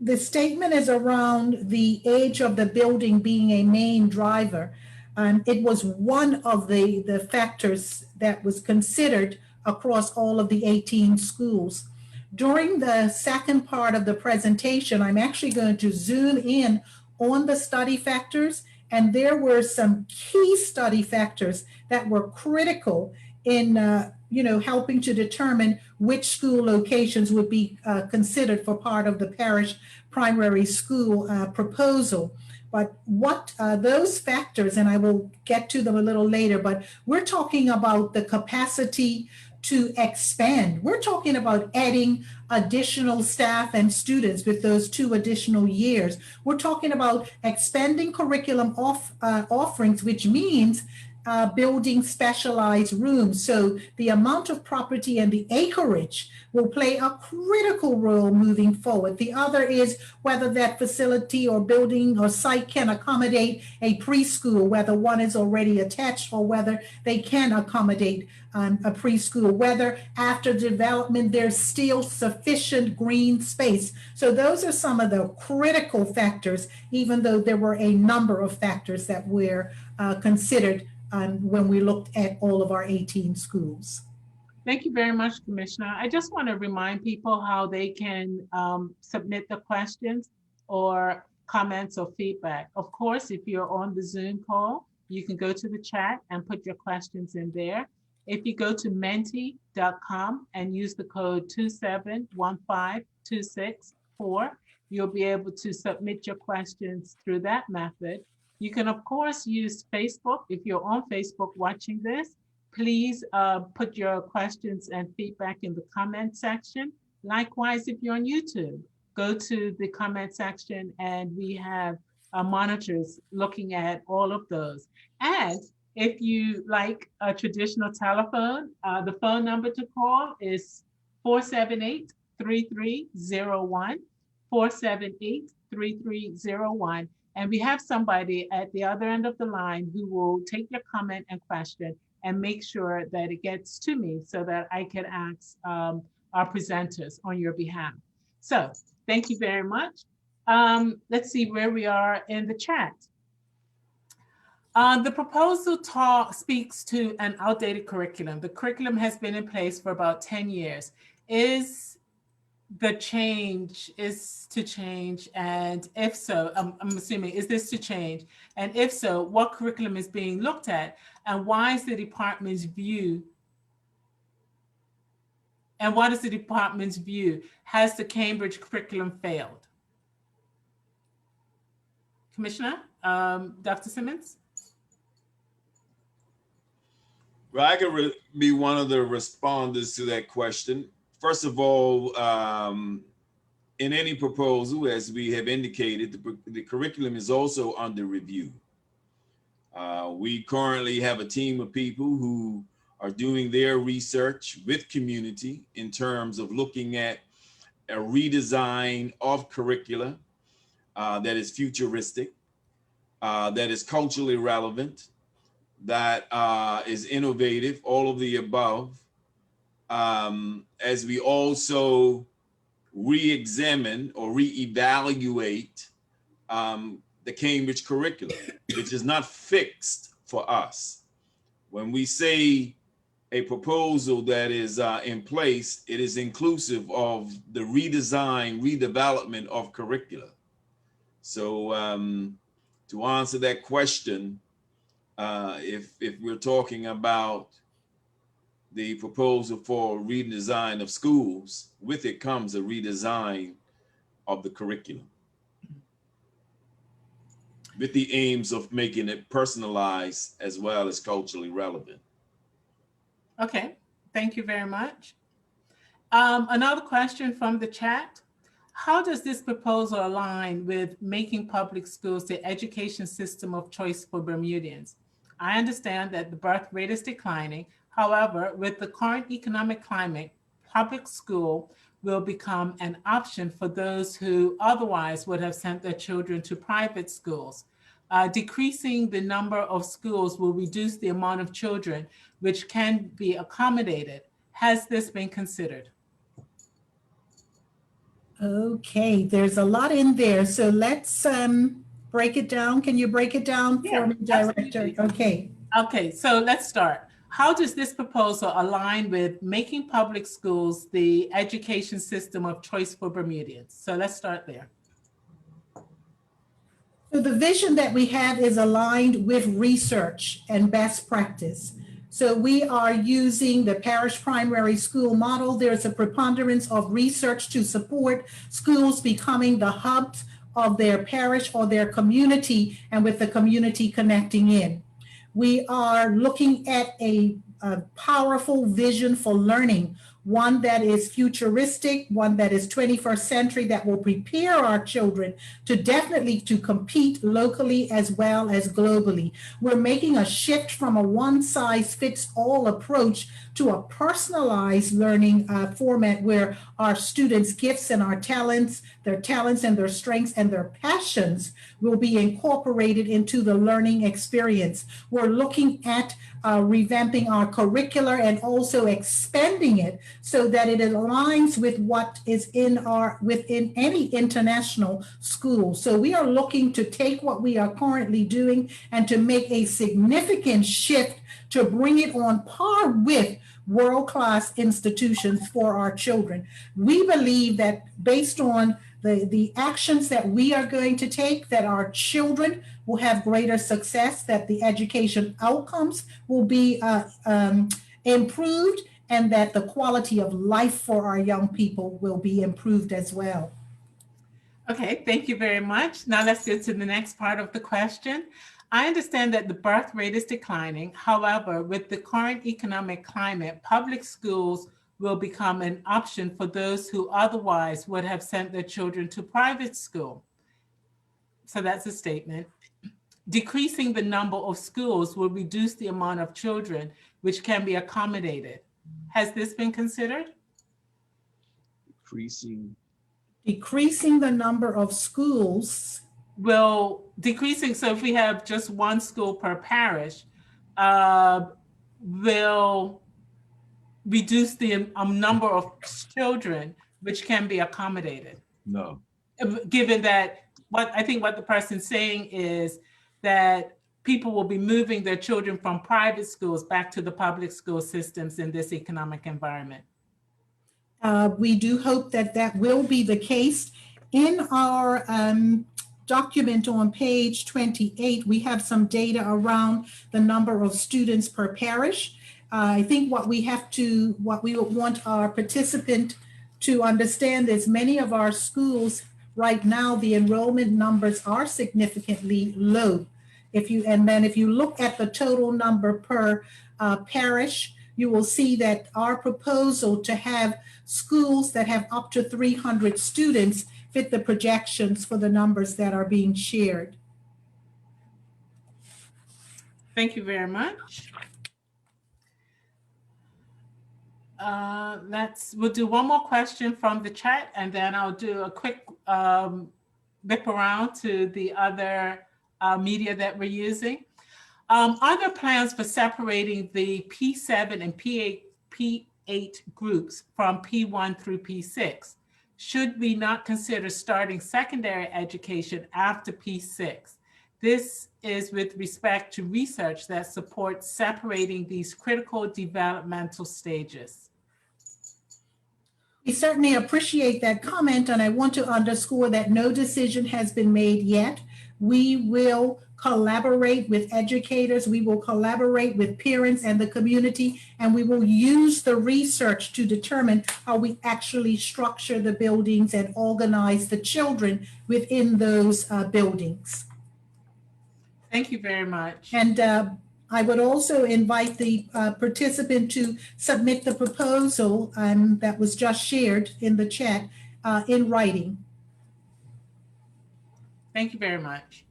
the statement is around the age of the building being a main driver. It was one of the factors that was considered across all of the 18 schools. During the second part of the presentation, I'm actually going to zoom in on the study factors, and there were some key study factors that were critical in helping to determine which school locations would be considered for part of the parish primary school proposal. But what those factors, and I will get to them a little later, but we're talking about the capacity to expand. We're talking about adding additional staff and students with those 2 additional years. We're talking about expanding curriculum offerings, which means building specialized rooms. So the amount of property and the acreage will play a critical role moving forward. The other is whether that facility or building or site can accommodate a preschool, whether one is already attached or whether they can accommodate a preschool, whether after development there's still sufficient green space. So those are some of the critical factors, even though there were a number of factors that were considered when we looked at all of our 18 schools. Thank you very much, Commissioner. I just want to remind people how they can submit the questions or comments or feedback. Of course, if you're on the Zoom call, you can go to the chat and put your questions in there. If you go to menti.com and use the code 2715264, you'll be able to submit your questions through that method. You can, of course, use Facebook. If you're on Facebook watching this, please put your questions and feedback in the comment section. Likewise, if you're on YouTube, go to the comment section and we have monitors looking at all of those. And if you like a traditional telephone, the phone number to call is 478-3301, 478-3301. And we have somebody at the other end of the line who will take your comment and question and make sure that it gets to me so that I can ask our presenters on your behalf. So thank you very much. Let's see where we are in the chat. The proposal speaks to an outdated curriculum. The curriculum has been in place for about 10 years. Is to change? And if so, I'm assuming, is this to change? And if so, what curriculum is being looked at? And why is the department's view? And what is the department's view? Has the Cambridge curriculum failed? Commissioner, Dr. Simmons? Well, I can be one of the responders to that question. First of all, in any proposal, as we have indicated, the curriculum is also under review. We currently have a team of people who are doing their research with community in terms of looking at a redesign of curricula that is futuristic, that is culturally relevant, that is innovative, all of the above, as we also re-examine or re-evaluate the Cambridge curriculum, which is not fixed for us. When we say a proposal that is in place, it is inclusive of the redesign, redevelopment of curricula. So to answer that question, if we're talking about the proposal for redesign of schools, with it comes a redesign of the curriculum, with the aims of making it personalized as well as culturally relevant. Okay, thank you very much. Another question from the chat. How does this proposal align with making public schools the education system of choice for Bermudians? I understand that the birth rate is declining. However, with the current economic climate, public school will become an option for those who otherwise would have sent their children to private schools. Decreasing the number of schools will reduce the amount of children which can be accommodated. Has this been considered? Okay, there's a lot in there. So let's break it down. Can you break it down for me, Director? Absolutely. Okay, so let's start. How does this proposal align with making public schools the education system of choice for Bermudians? So let's start there. So the vision that we have is aligned with research and best practice. So we are using the parish primary school model. There's a preponderance of research to support schools becoming the hubs of their parish or their community, and with the community connecting in. We are looking at a powerful vision for learning, one that is futuristic, one that is 21st century, that will prepare our children to definitely to compete locally as well as globally. We're making a shift from a one-size-fits-all approach to a personalized learning format where our students' gifts and our talents, their talents and their strengths and their passions will be incorporated into the learning experience. We're looking at revamping our curricular and also expanding it so that it aligns with what is within any international school. So we are looking to take what we are currently doing and to make a significant shift to bring it on par with world-class institutions for our children. We believe that based on the actions that we are going to take, that our children will have greater success, that the education outcomes will be improved, and that the quality of life for our young people will be improved as well. Okay, thank you very much. Now let's get to the next part of the question. I understand that the birth rate is declining. However, with the current economic climate, public schools will become an option for those who otherwise would have sent their children to private school. So that's a statement. Decreasing the number of schools will reduce the amount of children which can be accommodated. Has this been considered? Decreasing the number of schools. Will decreasing, so if we have just one school per parish, will reduce the number of children which can be accommodated. No. Given that what the person's saying is that people will be moving their children from private schools back to the public school systems in this economic environment. We do hope that that will be the case. In our document on page 28, we have some data around the number of students per parish. I think what we would want our participant to understand is many of our schools right now, the enrollment numbers are significantly low. If you look at the total number per parish, you will see that our proposal to have schools that have up to 300 students fit the projections for the numbers that are being shared. Thank you very much. We'll do one more question from the chat, and then I'll do a quick whip around to the other media that we're using. Are there plans for separating the P7 and P8 groups from P1 through P6? Should we not consider starting secondary education after P6? This is with respect to research that supports separating these critical developmental stages. We certainly appreciate that comment, and I want to underscore that no decision has been made yet. We will collaborate with educators, we will collaborate with parents and the community, and we will use the research to determine how we actually structure the buildings and organize the children within those buildings. Thank you very much. And I would also invite the participant to submit the proposal that was just shared in the chat in writing. Thank you very much.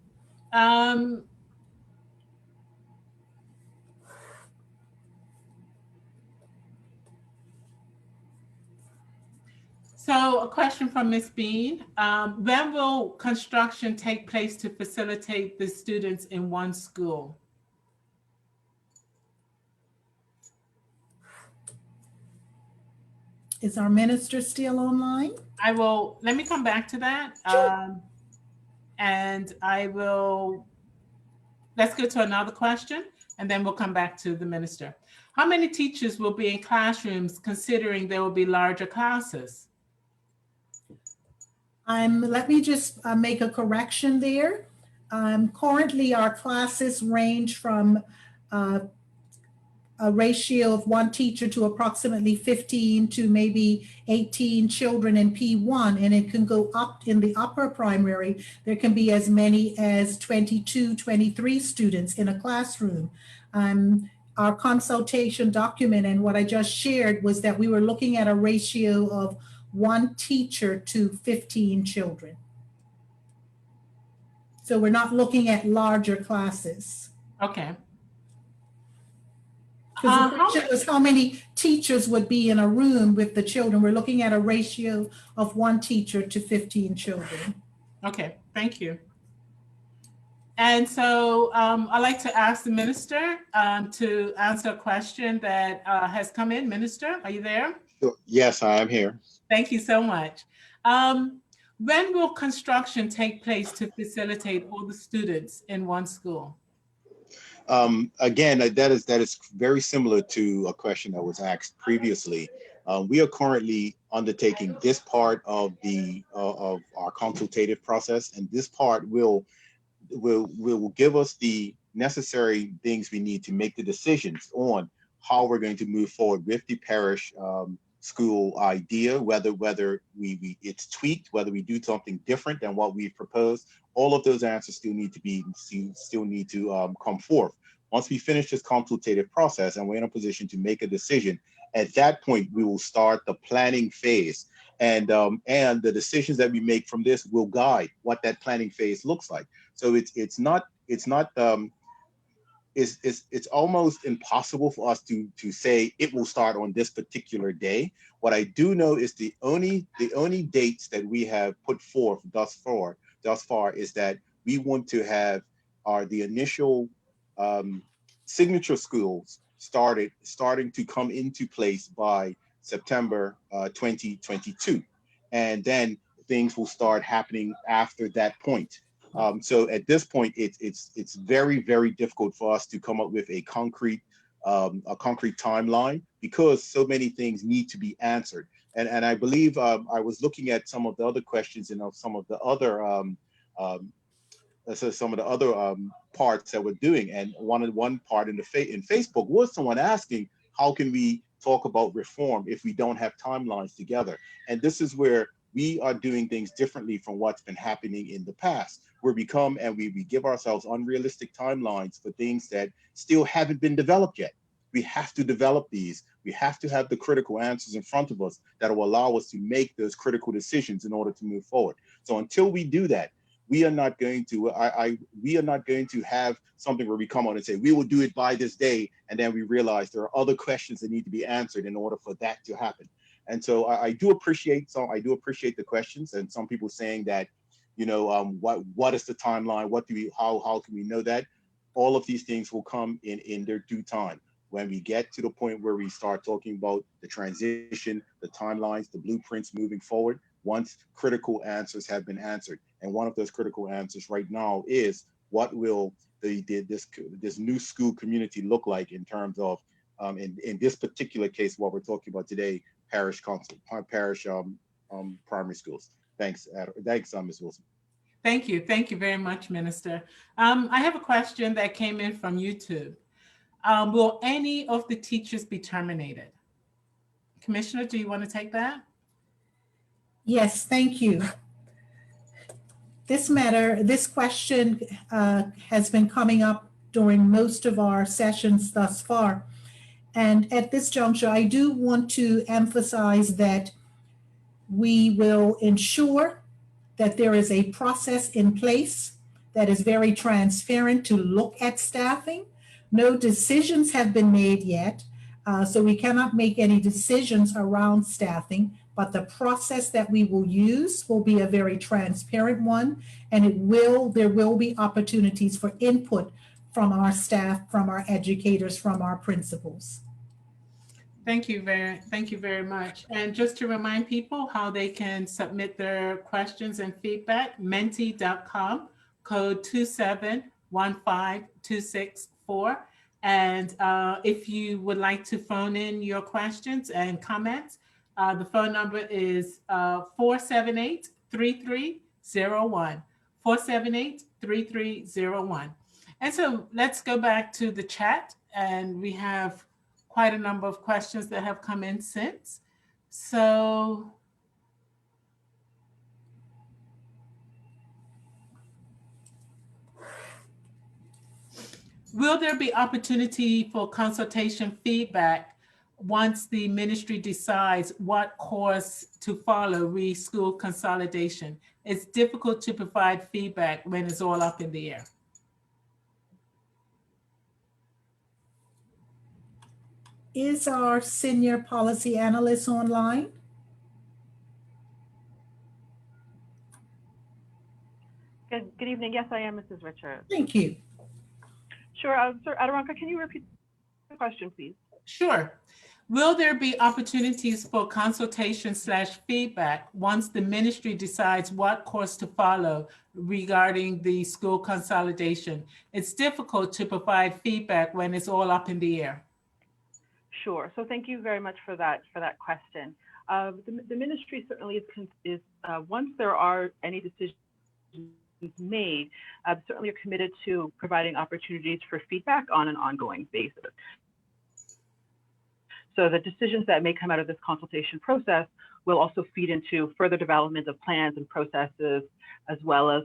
So a question from Ms. Bean. When will construction take place to facilitate the students in one school? Is our minister still online? Let me come back to that. Sure. And let's go to another question, and then we'll come back to the minister. How many teachers will be in classrooms considering there will be larger classes? Let me just make a correction there. Currently, our classes range from a ratio of one teacher to approximately 15 to maybe 18 children in P1, and it can go up in the upper primary. There can be as many as 22, 23 students in a classroom. Our consultation document and what I just shared was that we were looking at a ratio of one teacher to 15 children. So we're not looking at larger classes. Okay. Because the question was how many teachers would be in a room with the children. We're looking at a ratio of one teacher to 15 children. Okay, thank you. And so I'd like to ask the minister to answer a question that has come in. Minister, are you there? Yes, I am here. Thank you so much. When will construction take place to facilitate all the students in one school? Again, that is very similar to a question that was asked previously. We are currently undertaking this part of our consultative process, and this part will give us the necessary things we need to make the decisions on how we're going to move forward with the parish school idea, whether it's tweaked, whether we do something different than what we've proposed. All of those answers still need to come forth. Once we finish this consultative process and we're in a position to make a decision, at that point we will start the planning phase, and the decisions that we make from this will guide what that planning phase looks like. So it's almost impossible for us to say it will start on this particular day. What I do know is the only dates that we have put forth thus far is that we want to have the initial signature schools starting to come into place by September 2022, and then things will start happening after that point. So at this point, it's very, very difficult for us to come up with a concrete timeline because so many things need to be answered. And I believe I was looking at some of the other questions and some of the other parts that we're doing. And one part in Facebook was someone asking, how can we talk about reform if we don't have timelines together? And this is where we are doing things differently from what's been happening in the past. We give ourselves unrealistic timelines for things that still haven't been developed yet. We have to develop these. We have to have the critical answers in front of us that will allow us to make those critical decisions in order to move forward. So until we do that, we are not going to have something where we come on and say, we will do it by this day. And then we realize there are other questions that need to be answered in order for that to happen. And so I do appreciate the questions, and some people saying that, what is the timeline? How can we know that? All of these things will come in their due time. When we get to the point where we start talking about the transition, the timelines, the blueprints moving forward, once critical answers have been answered. And one of those critical answers right now is, what will this new school community look like in terms of, in this particular case, what we're talking about today, parish primary schools. Thanks, Ms. Wilson. Thank you. Thank you very much, Minister. I have a question that came in from YouTube. Will any of the teachers be terminated? Commissioner, do you want to take that? Yes, thank you. This question has been coming up during most of our sessions thus far. And at this juncture, I do want to emphasize that we will ensure that there is a process in place that is very transparent to look at staffing. No decisions have been made yet, so we cannot make any decisions around staffing, but the process that we will use will be a very transparent one, and there will be opportunities for input from our staff, from our educators, from our principals. Thank you very much. And just to remind people how they can submit their questions and feedback, menti.com, code 2715264. And if you would like to phone in your questions and comments, the phone number is 478-3301, 478-3301. And so let's go back to the chat, and we have quite a number of questions that have come in since. So will there be opportunity for consultation feedback once the ministry decides what course to follow re school consolidation? It's difficult to provide feedback when it's all up in the air. Is our senior policy analyst online? Good evening. Yes, I am, Mrs. Richards. Thank you. Sure. Sir Aderonka, can you repeat the question, please? Sure. Will there be opportunities for consultation / feedback once the ministry decides what course to follow regarding the school consolidation? It's difficult to provide feedback when it's all up in the air. Sure. So thank you very much for that question. The ministry certainly is once there are any decisions made, certainly are committed to providing opportunities for feedback on an ongoing basis. So the decisions that may come out of this consultation process will also feed into further development of plans and processes, as well as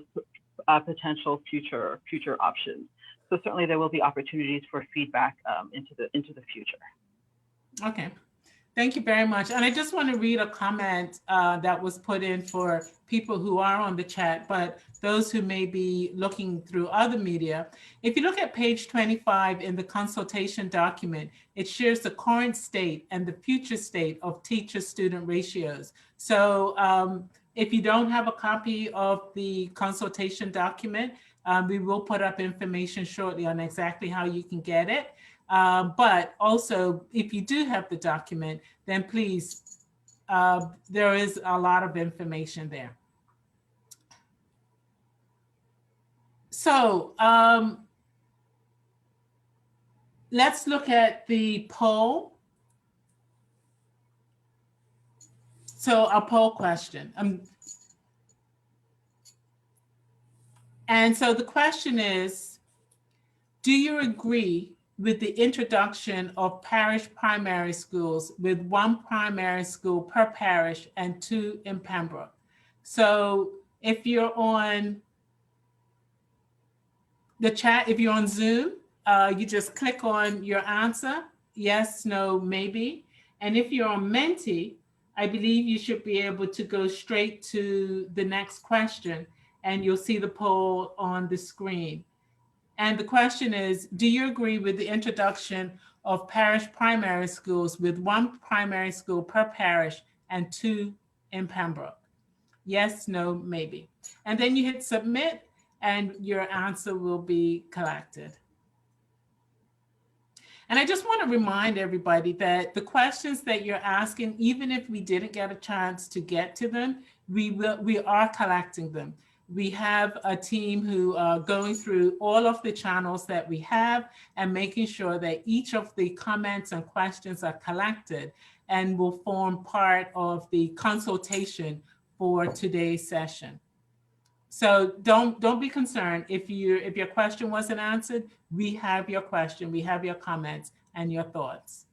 potential future options. So certainly there will be opportunities for feedback into the future. Okay, thank you very much. And I just want to read a comment that was put in for people who are on the chat, but those who may be looking through other media. If you look at page 25 in the consultation document, it shares the current state and the future state of teacher-student ratios. So if you don't have a copy of the consultation document, we will put up information shortly on exactly how you can get it. But also, if you do have the document, then please, there is a lot of information there. So let's look at the poll. So a poll question. And so the question is, do you agree with the introduction of parish primary schools with 1 primary school per parish and 2 in Pembroke? So if you're on the chat, if you're on Zoom, you just click on your answer, yes, no, maybe. And if you're on Menti, I believe you should be able to go straight to the next question and you'll see the poll on the screen. And the question is, do you agree with the introduction of parish primary schools with 1 primary school per parish and 2 in Pembroke? Yes, no, maybe. And then you hit submit and your answer will be collected. And I just want to remind everybody that the questions that you're asking, even if we didn't get a chance to get to them, we are collecting them. We have a team who are going through all of the channels that we have and making sure that each of the comments and questions are collected and will form part of the consultation for today's session. So don't be concerned if your question wasn't answered. We have your question, we have your comments and your thoughts.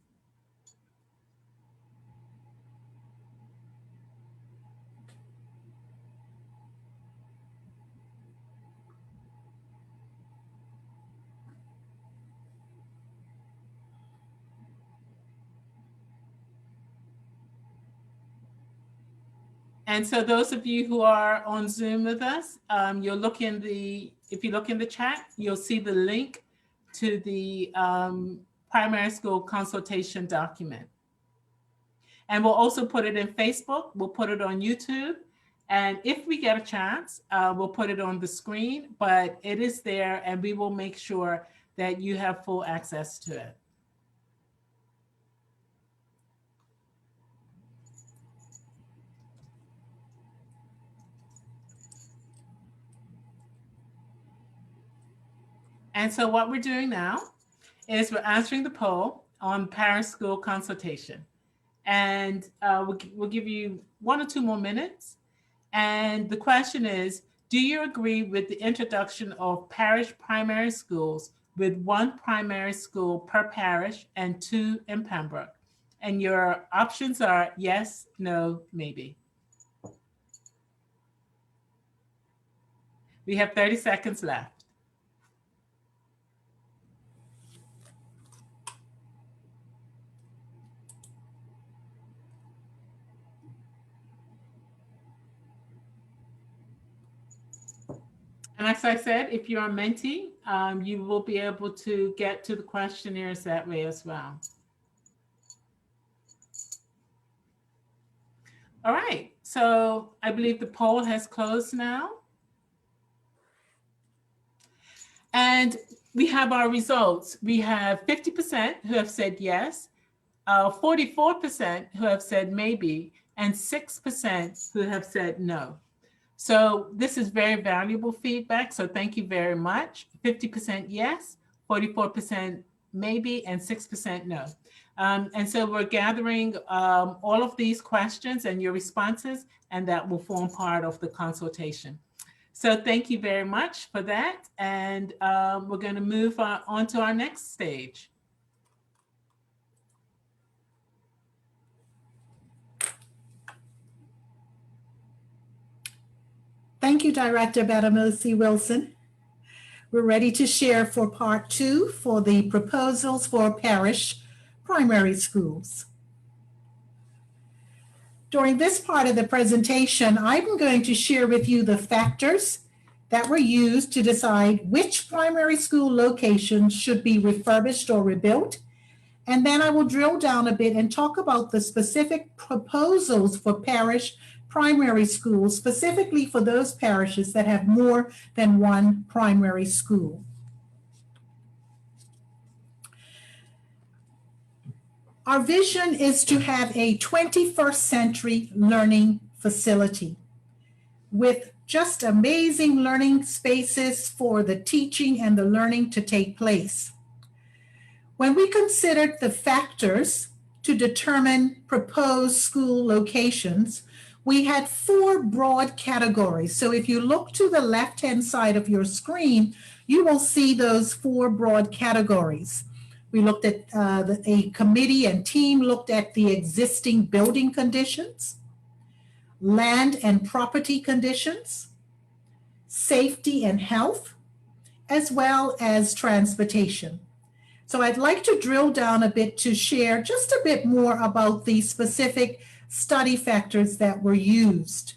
And so those of you who are on Zoom with us, you'll look in if you look in the chat, you'll see the link to the primary school consultation document. And we'll also put it in Facebook, we'll put it on YouTube. And if we get a chance, we'll put it on the screen, but it is there and we will make sure that you have full access to it. And so what we're doing now is we're answering the poll on parish school consultation. And we'll give you 1 or 2 more minutes. And the question is, do you agree with the introduction of parish primary schools with 1 primary school per parish and 2 in Pembroke. And your options are yes, no, maybe. We have 30 seconds left. And as I said, if you're a mentee, you will be able to get to the questionnaires that way as well. All right, so I believe the poll has closed now. And we have our results. We have 50% who have said yes, 44% who have said maybe, and 6% who have said no. So this is very valuable feedback. So thank you very much. 50% yes, 44% maybe, and 6% no. And so we're gathering all of these questions and your responses, and that will form part of the consultation. So thank you very much for that. And we're going to move on to our next stage. Thank you, Director Batamosi Wilson. We're ready to share for part 2 for the proposals for parish primary schools. During this part of the presentation, I'm going to share with you the factors that were used to decide which primary school locations should be refurbished or rebuilt. And then I will drill down a bit and talk about the specific proposals for parish primary schools, specifically for those parishes that have more than 1 primary school. Our vision is to have a 21st century learning facility with just amazing learning spaces for the teaching and the learning to take place. When we considered the factors to determine proposed school locations, we had 4 broad categories. So if you look to the left-hand side of your screen, you will see those 4 broad categories. We looked at, a committee and team looked at the existing building conditions, land and property conditions, safety and health, as well as transportation. So I'd like to drill down a bit to share just a bit more about the specific study factors that were used.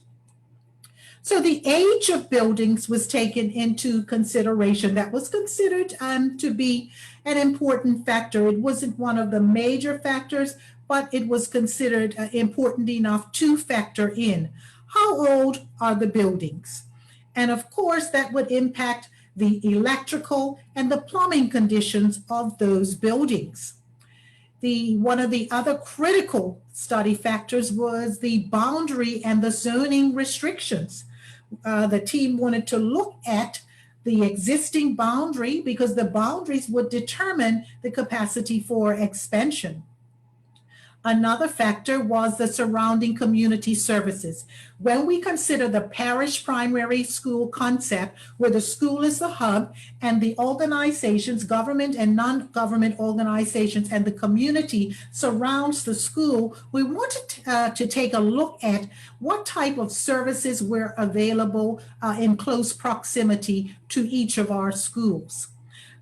So the age of buildings was taken into consideration. That was considered to be an important factor. It wasn't one of the major factors, but it was considered important enough to factor in. How old are the buildings? And of course, that would impact the electrical and the plumbing conditions of those buildings. One of the other critical study factors was the boundary and the zoning restrictions. The team wanted to look at the existing boundary because the boundaries would determine the capacity for expansion. Another factor was the surrounding community services. When we consider the parish primary school concept, where the school is the hub and the organizations, government and non-government organizations, and the community surrounds the school, we wanted to take a look at what type of services were available in close proximity to each of our schools.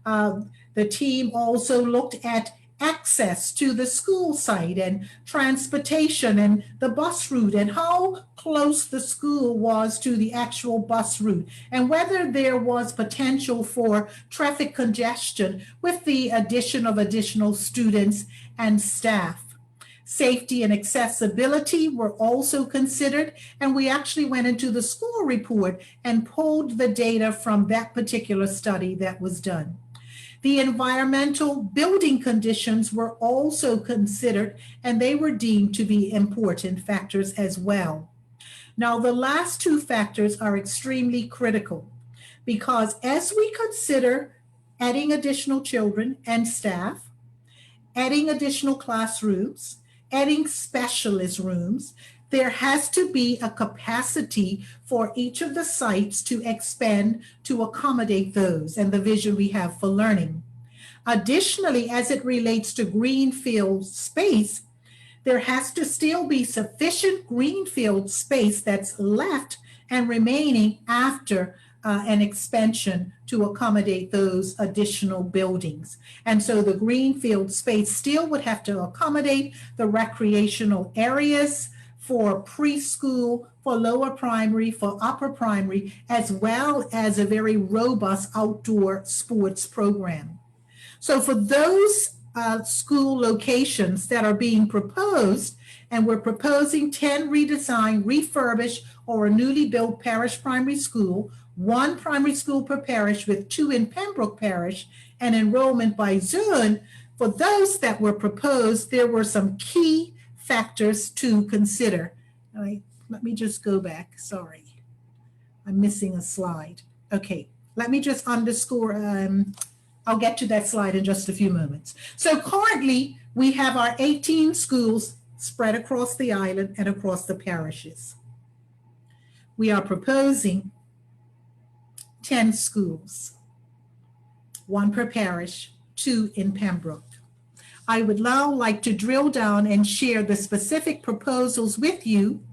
The team also looked at access to the school site and transportation and the bus route and how close the school was to the actual bus route and whether there was potential for traffic congestion with the addition of additional students and staff. Safety and accessibility were also considered, and we actually went into the school report and pulled the data from that particular study that was done. The environmental building conditions were also considered, and they were deemed to be important factors as well. Now, the last 2 factors are extremely critical because as we consider adding additional children and staff, adding additional classrooms, adding specialist rooms, there has to be a capacity for each of the sites to expand to accommodate those and the vision we have for learning. Additionally, as it relates to greenfield space, there has to still be sufficient greenfield space that's left and remaining after an expansion to accommodate those additional buildings. And so the greenfield space still would have to accommodate the recreational areas for preschool, for lower primary, for upper primary, as well as a very robust outdoor sports program. So for those school locations that are being proposed, and we're proposing 10 redesigned, refurbished, or a newly built parish primary school, 1 primary school per parish with 2 in Pembroke Parish, and enrollment by zone. For those that were proposed, there were some key factors to consider. All right, let me just go back. Sorry, I'm missing a slide. Okay, let me just underscore. I'll get to that slide in just a few moments. So currently, we have our 18 schools spread across the island and across the parishes. We are proposing 10 schools, 1 per parish, 2 in Pembroke. I would now like to drill down and share the specific proposals with you,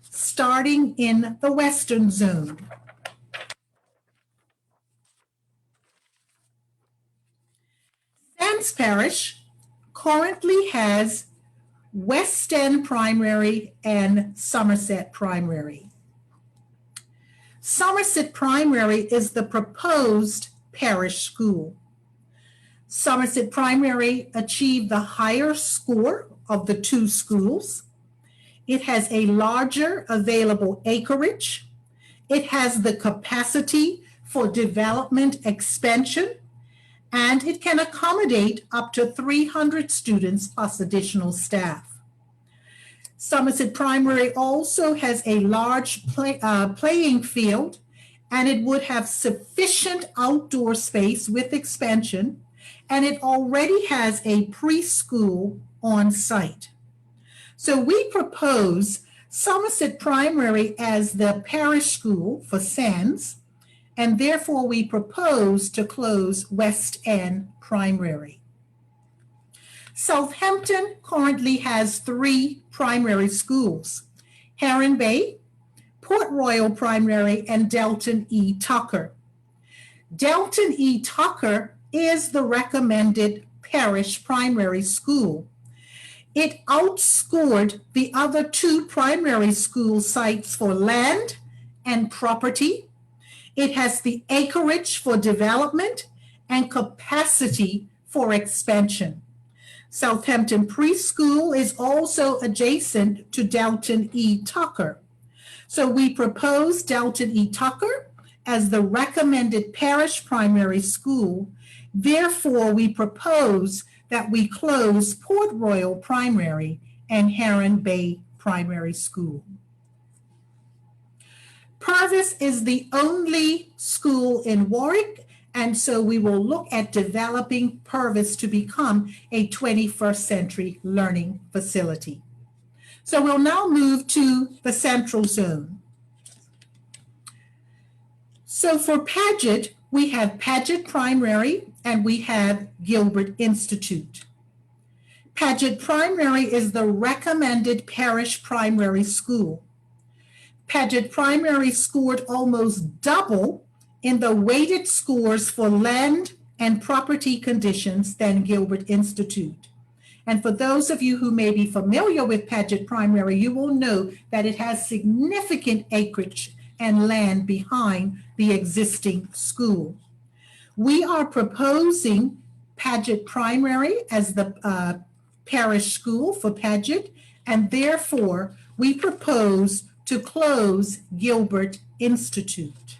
starting in the Western Zone. Sands Parish currently has West End Primary and Somerset Primary. Somerset Primary is the proposed parish school. Somerset Primary achieved the higher score of the 2 schools. It has a larger available acreage. It has the capacity for development expansion, and it can accommodate up to 300 students plus additional staff. Somerset Primary also has a large playing field, and it would have sufficient outdoor space with expansion, and it already has a preschool on site. So we propose Somerset Primary as the parish school for Sands, and therefore we propose to close West End Primary. Southampton currently has 3 primary schools: Heron Bay, Port Royal Primary, and Delton E. Tucker. Delton E. Tucker is the recommended parish primary school. It outscored the other 2 primary school sites for land and property. It has the acreage for development and capacity for expansion. Southampton Preschool is also adjacent to Delton E. Tucker. So we propose Delton E. Tucker as the recommended parish primary school. Therefore, we propose that we close Port Royal Primary and Heron Bay Primary School. Purvis is the only school in Warwick, and so we will look at developing Purvis to become a 21st century learning facility. So we'll now move to the Central Zone. So for Paget, we have Paget Primary and we have Gilbert Institute. Paget Primary is the recommended parish primary school. Paget Primary scored almost double in the weighted scores for land and property conditions than Gilbert Institute. And for those of you who may be familiar with Paget Primary, you will know that it has significant acreage and land behind the existing school. We are proposing Paget Primary as the parish school for Paget, and therefore we propose to close Gilbert Institute.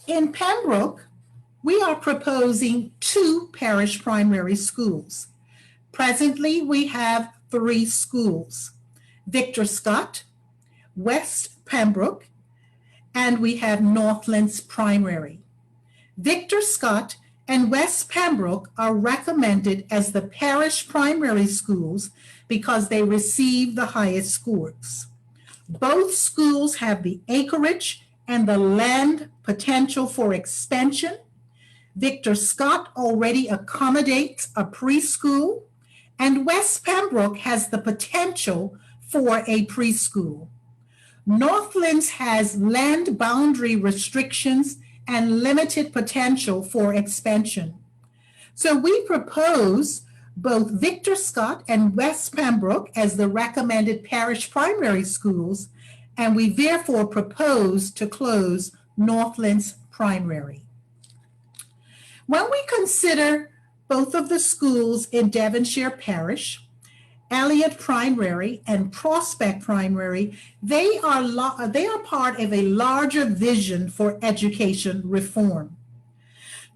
In Pembroke, we are proposing 2 parish primary schools. Presently, we have 3 schools: Victor Scott, West Pembroke, and we have Northlands Primary. Victor Scott and West Pembroke are recommended as the parish primary schools because they receive the highest scores. Both schools have the acreage and the land potential for expansion. Victor Scott already accommodates a preschool, and West Pembroke has the potential for a preschool. Northlands has land boundary restrictions and limited potential for expansion. So we propose both Victor Scott and West Pembroke as the recommended parish primary schools, and we therefore propose to close Northlands Primary. When we consider both of the schools in Devonshire Parish, Elliott Primary and Prospect Primary, they are part of a larger vision for education reform.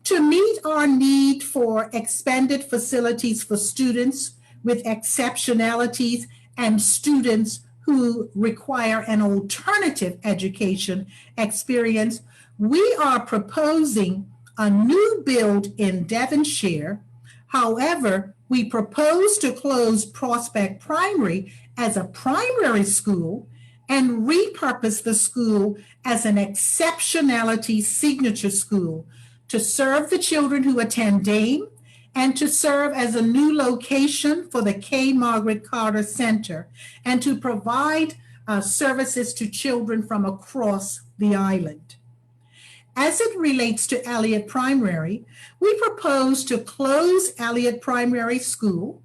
To meet our need for expanded facilities for students with exceptionalities and students who require an alternative education experience, we are proposing a new build in Devonshire. However, we propose to close Prospect Primary as a primary school and repurpose the school as an exceptionality signature school to serve the children who attend Dame and to serve as a new location for the K. Margaret Carter Center and to provide services to children from across the island. As it relates to Elliott Primary, we propose to close Elliott Primary School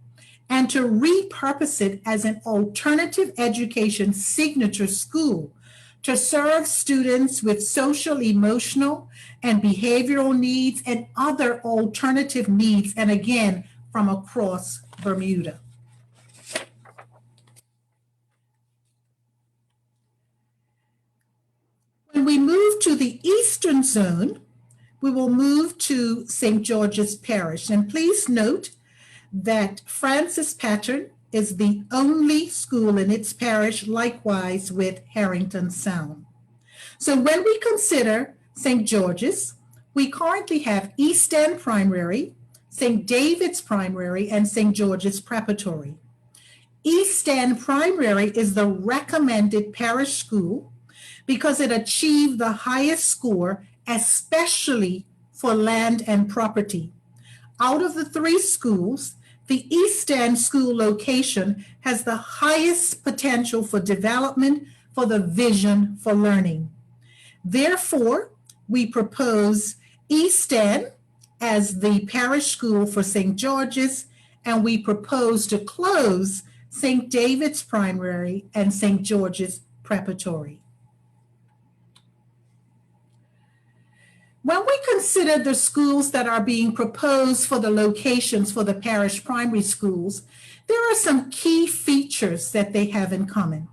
and to repurpose it as an alternative education signature school to serve students with social, emotional, and behavioral needs and other alternative needs, and again, from across Bermuda. When we move to the eastern zone, we will move to St. George's Parish. And please note that Francis Pattern is the only school in its parish, likewise with Harrington Sound. So when we consider St. George's, we currently have East End Primary, St. David's Primary, and St. George's Preparatory. East End Primary is the recommended parish school because it achieved the highest score, especially for land and property. Out of the three schools, the East End school location has the highest potential for development for the vision for learning. Therefore, we propose East End as the parish school for St. George's, and we propose to close St. David's Primary and St. George's Preparatory. When we consider the schools that are being proposed for the locations for the parish primary schools, there are some key features that they have in common.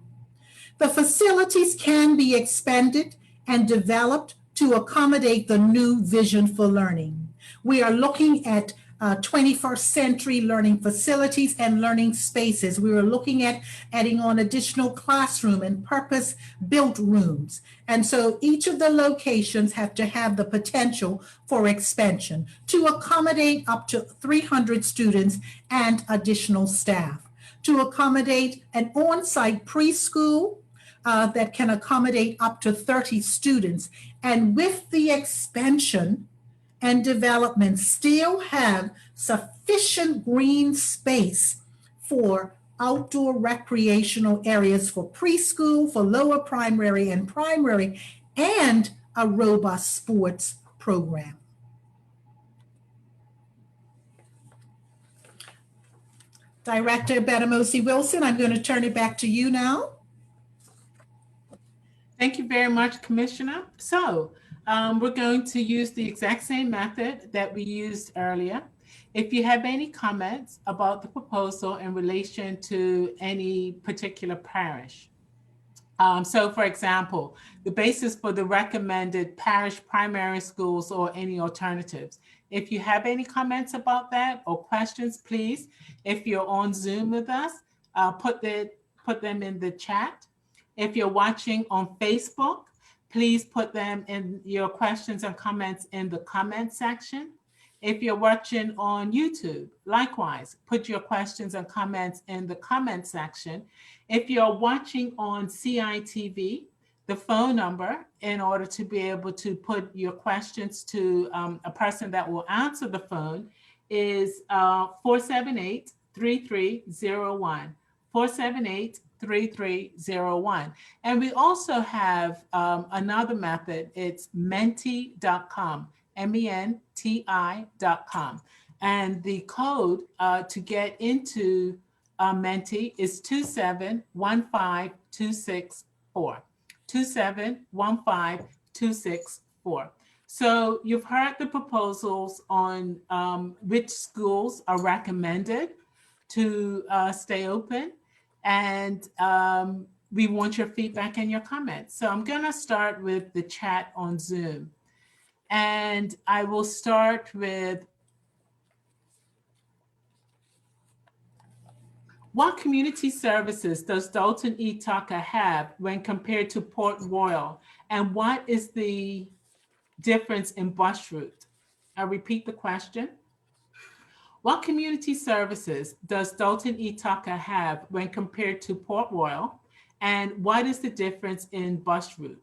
The facilities can be expanded and developed to accommodate the new vision for learning. We are looking at 21st century learning facilities and learning spaces. We are looking at adding on additional classroom and purpose-built rooms. And so each of the locations have to have the potential for expansion to accommodate up to 300 students and additional staff, to accommodate an on-site preschool that can accommodate up to 30 students. And with the expansion and development, still have sufficient green space for outdoor recreational areas for preschool, for lower primary and primary, and a robust sports program. Director Benamosi Wilson, I'm going to turn it back to you now. Thank you very much, Commissioner. So we're going to use the exact same method that we used earlier. If you have any comments about the proposal in relation to any particular parish. So for example, the basis for the recommended parish primary schools or any alternatives. If you have any comments about that or questions, please, if you're on Zoom with us, put them in the chat. If you're watching on Facebook, please put them in your questions and comments in the comment section. If you're watching on YouTube, likewise, put your questions and comments in the comment section. If you're watching on CITV, the phone number in order to be able to put your questions to a person that will answer the phone is 478-3301, 478-3301. And we also have another method. It's menti.com, menti.com. And the code to get into Menti is 2715264. 2715264. So you've heard the proposals on which schools are recommended to stay open, and we want your feedback and your comments. So I'm going to start with the chat on Zoom, and I will start with what community services does Dalton E. Tucker have when compared to Port Royal? And what is the difference in bus route? I'll repeat the question. What community services does Dalton E. Tucker have when compared to Port Royal? And what is the difference in bus route?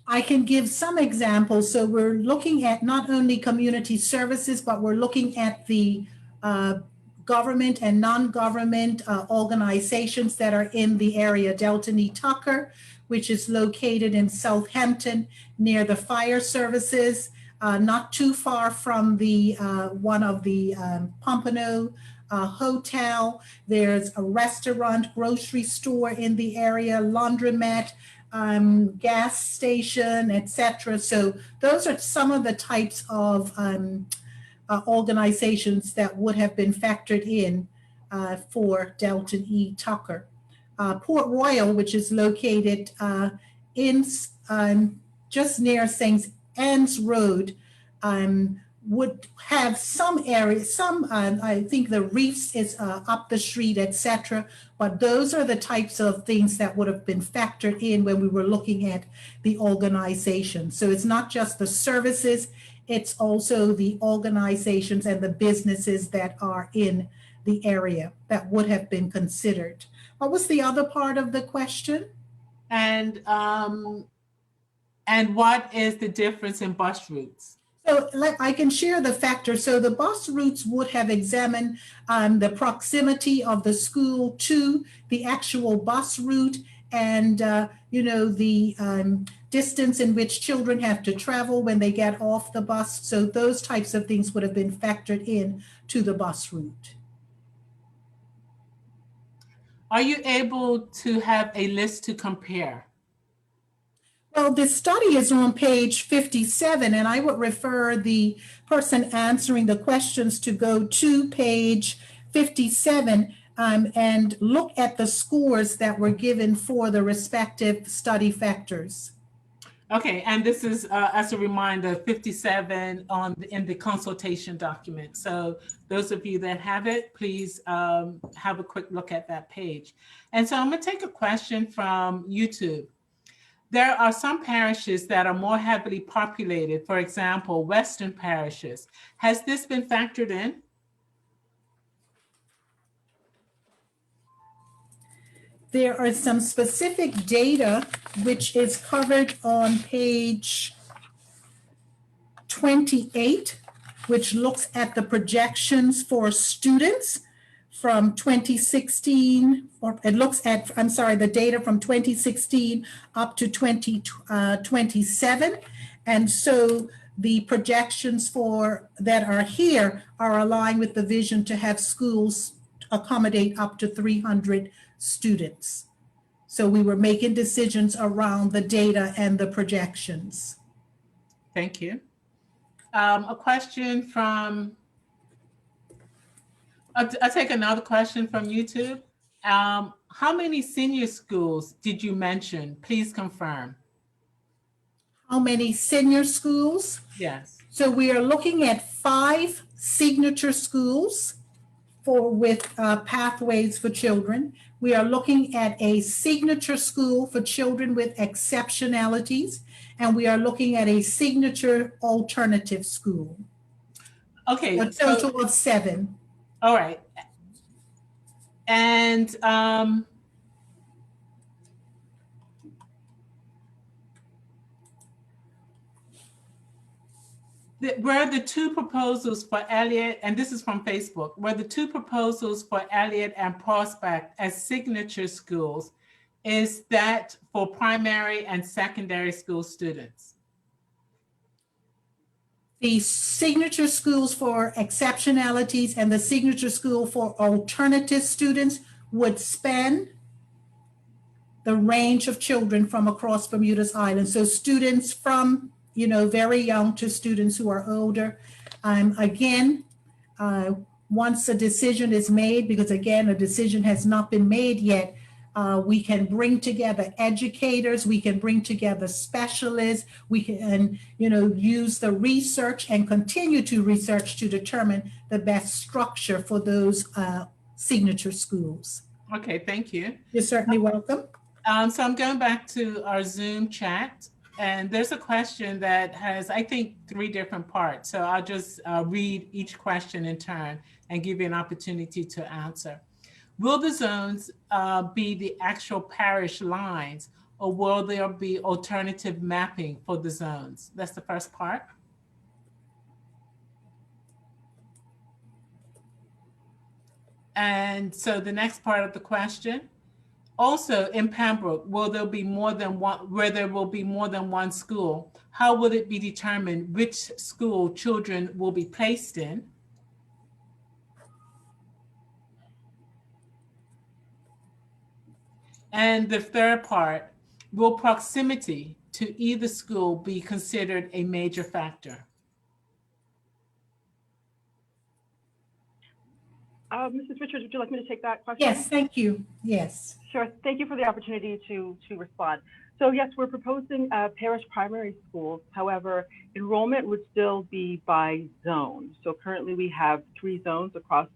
I can give some examples. So we're looking at not only community services, but we're looking at the government and non-government organizations that are in the area. Dalton E. Tucker, which is located in Southampton near the fire services, not too far from the one of the Pompano hotel. There's a restaurant, grocery store in the area, laundromat, gas station, etc. So those are some of the types of organizations that would have been factored in for Dalton E. Tucker. Port Royal, which is located in just near St. Anne's Road, would have some areas, I think the Reefs is up the street, etc. But those are the types of things that would have been factored in when we were looking at the organization. So it's not just the services, it's also the organizations and the businesses that are in the area that would have been considered. What was the other part of the question? And what is the difference in bus routes? So I can share the factors. So the bus routes would have examined the proximity of the school to the actual bus route, and the distance in which children have to travel when they get off the bus. So those types of things would have been factored in to the bus route. Are you able to have a list to compare? Well, this study is on page 57, and I would refer the person answering the questions to go to page 57 and look at the scores that were given for the respective study factors. Okay, and this is, as a reminder, 57 in the consultation document. So those of you that have it, please have a quick look at that page. And so I'm going to take a question from YouTube. There are some parishes that are more heavily populated, for example, Western parishes. Has this been factored in? There are some specific data which is covered on page 28, which looks at the projections for students from 2016, or it looks at, I'm sorry, the data from 2016 up to 2027. And so the projections for that are here are aligned with the vision to have schools accommodate up to 300 students. So we were making decisions around the data and the projections. Thank you. A question from, I'll take another question from YouTube. How many senior schools did you mention? Please confirm. How many senior schools? Yes. So we are looking at 5 signature schools with pathways for children. We are looking at a signature school for children with exceptionalities, and we are looking at a signature alternative school. Okay. A total of 7. All right. And Were the two proposals for Elliott, and this is from Facebook, were the two proposals for Elliott and Prospect as signature schools, is that for primary and secondary school students? The signature schools for exceptionalities and the signature school for alternative students would span the range of children from across Bermuda's island. So students from, very young to students who are older. Again, once a decision is made, because again, a decision has not been made yet, we can bring together educators, we can bring together specialists, we can, use the research and continue to research to determine the best structure for those signature schools. Okay, thank you. You're certainly welcome. So I'm going back to our Zoom chat, and there's a question that has, I think, 3 different parts. So I'll just read each question in turn and give you an opportunity to answer. Will the zones be the actual parish lines, or will there be alternative mapping for the zones? That's the first part. And so the next part of the question, also in Pembroke, will there be more than one, where there will be more than one school? How will it be determined which school children will be placed in? And the third part, will proximity to either school be considered a major factor? Mrs. Richards, would you like me to take that question? Yes, thank you. Yes. Sure. Thank you for the opportunity to respond. So yes, we're proposing parish primary schools. However, enrollment would still be by zone. So currently we have 3 zones across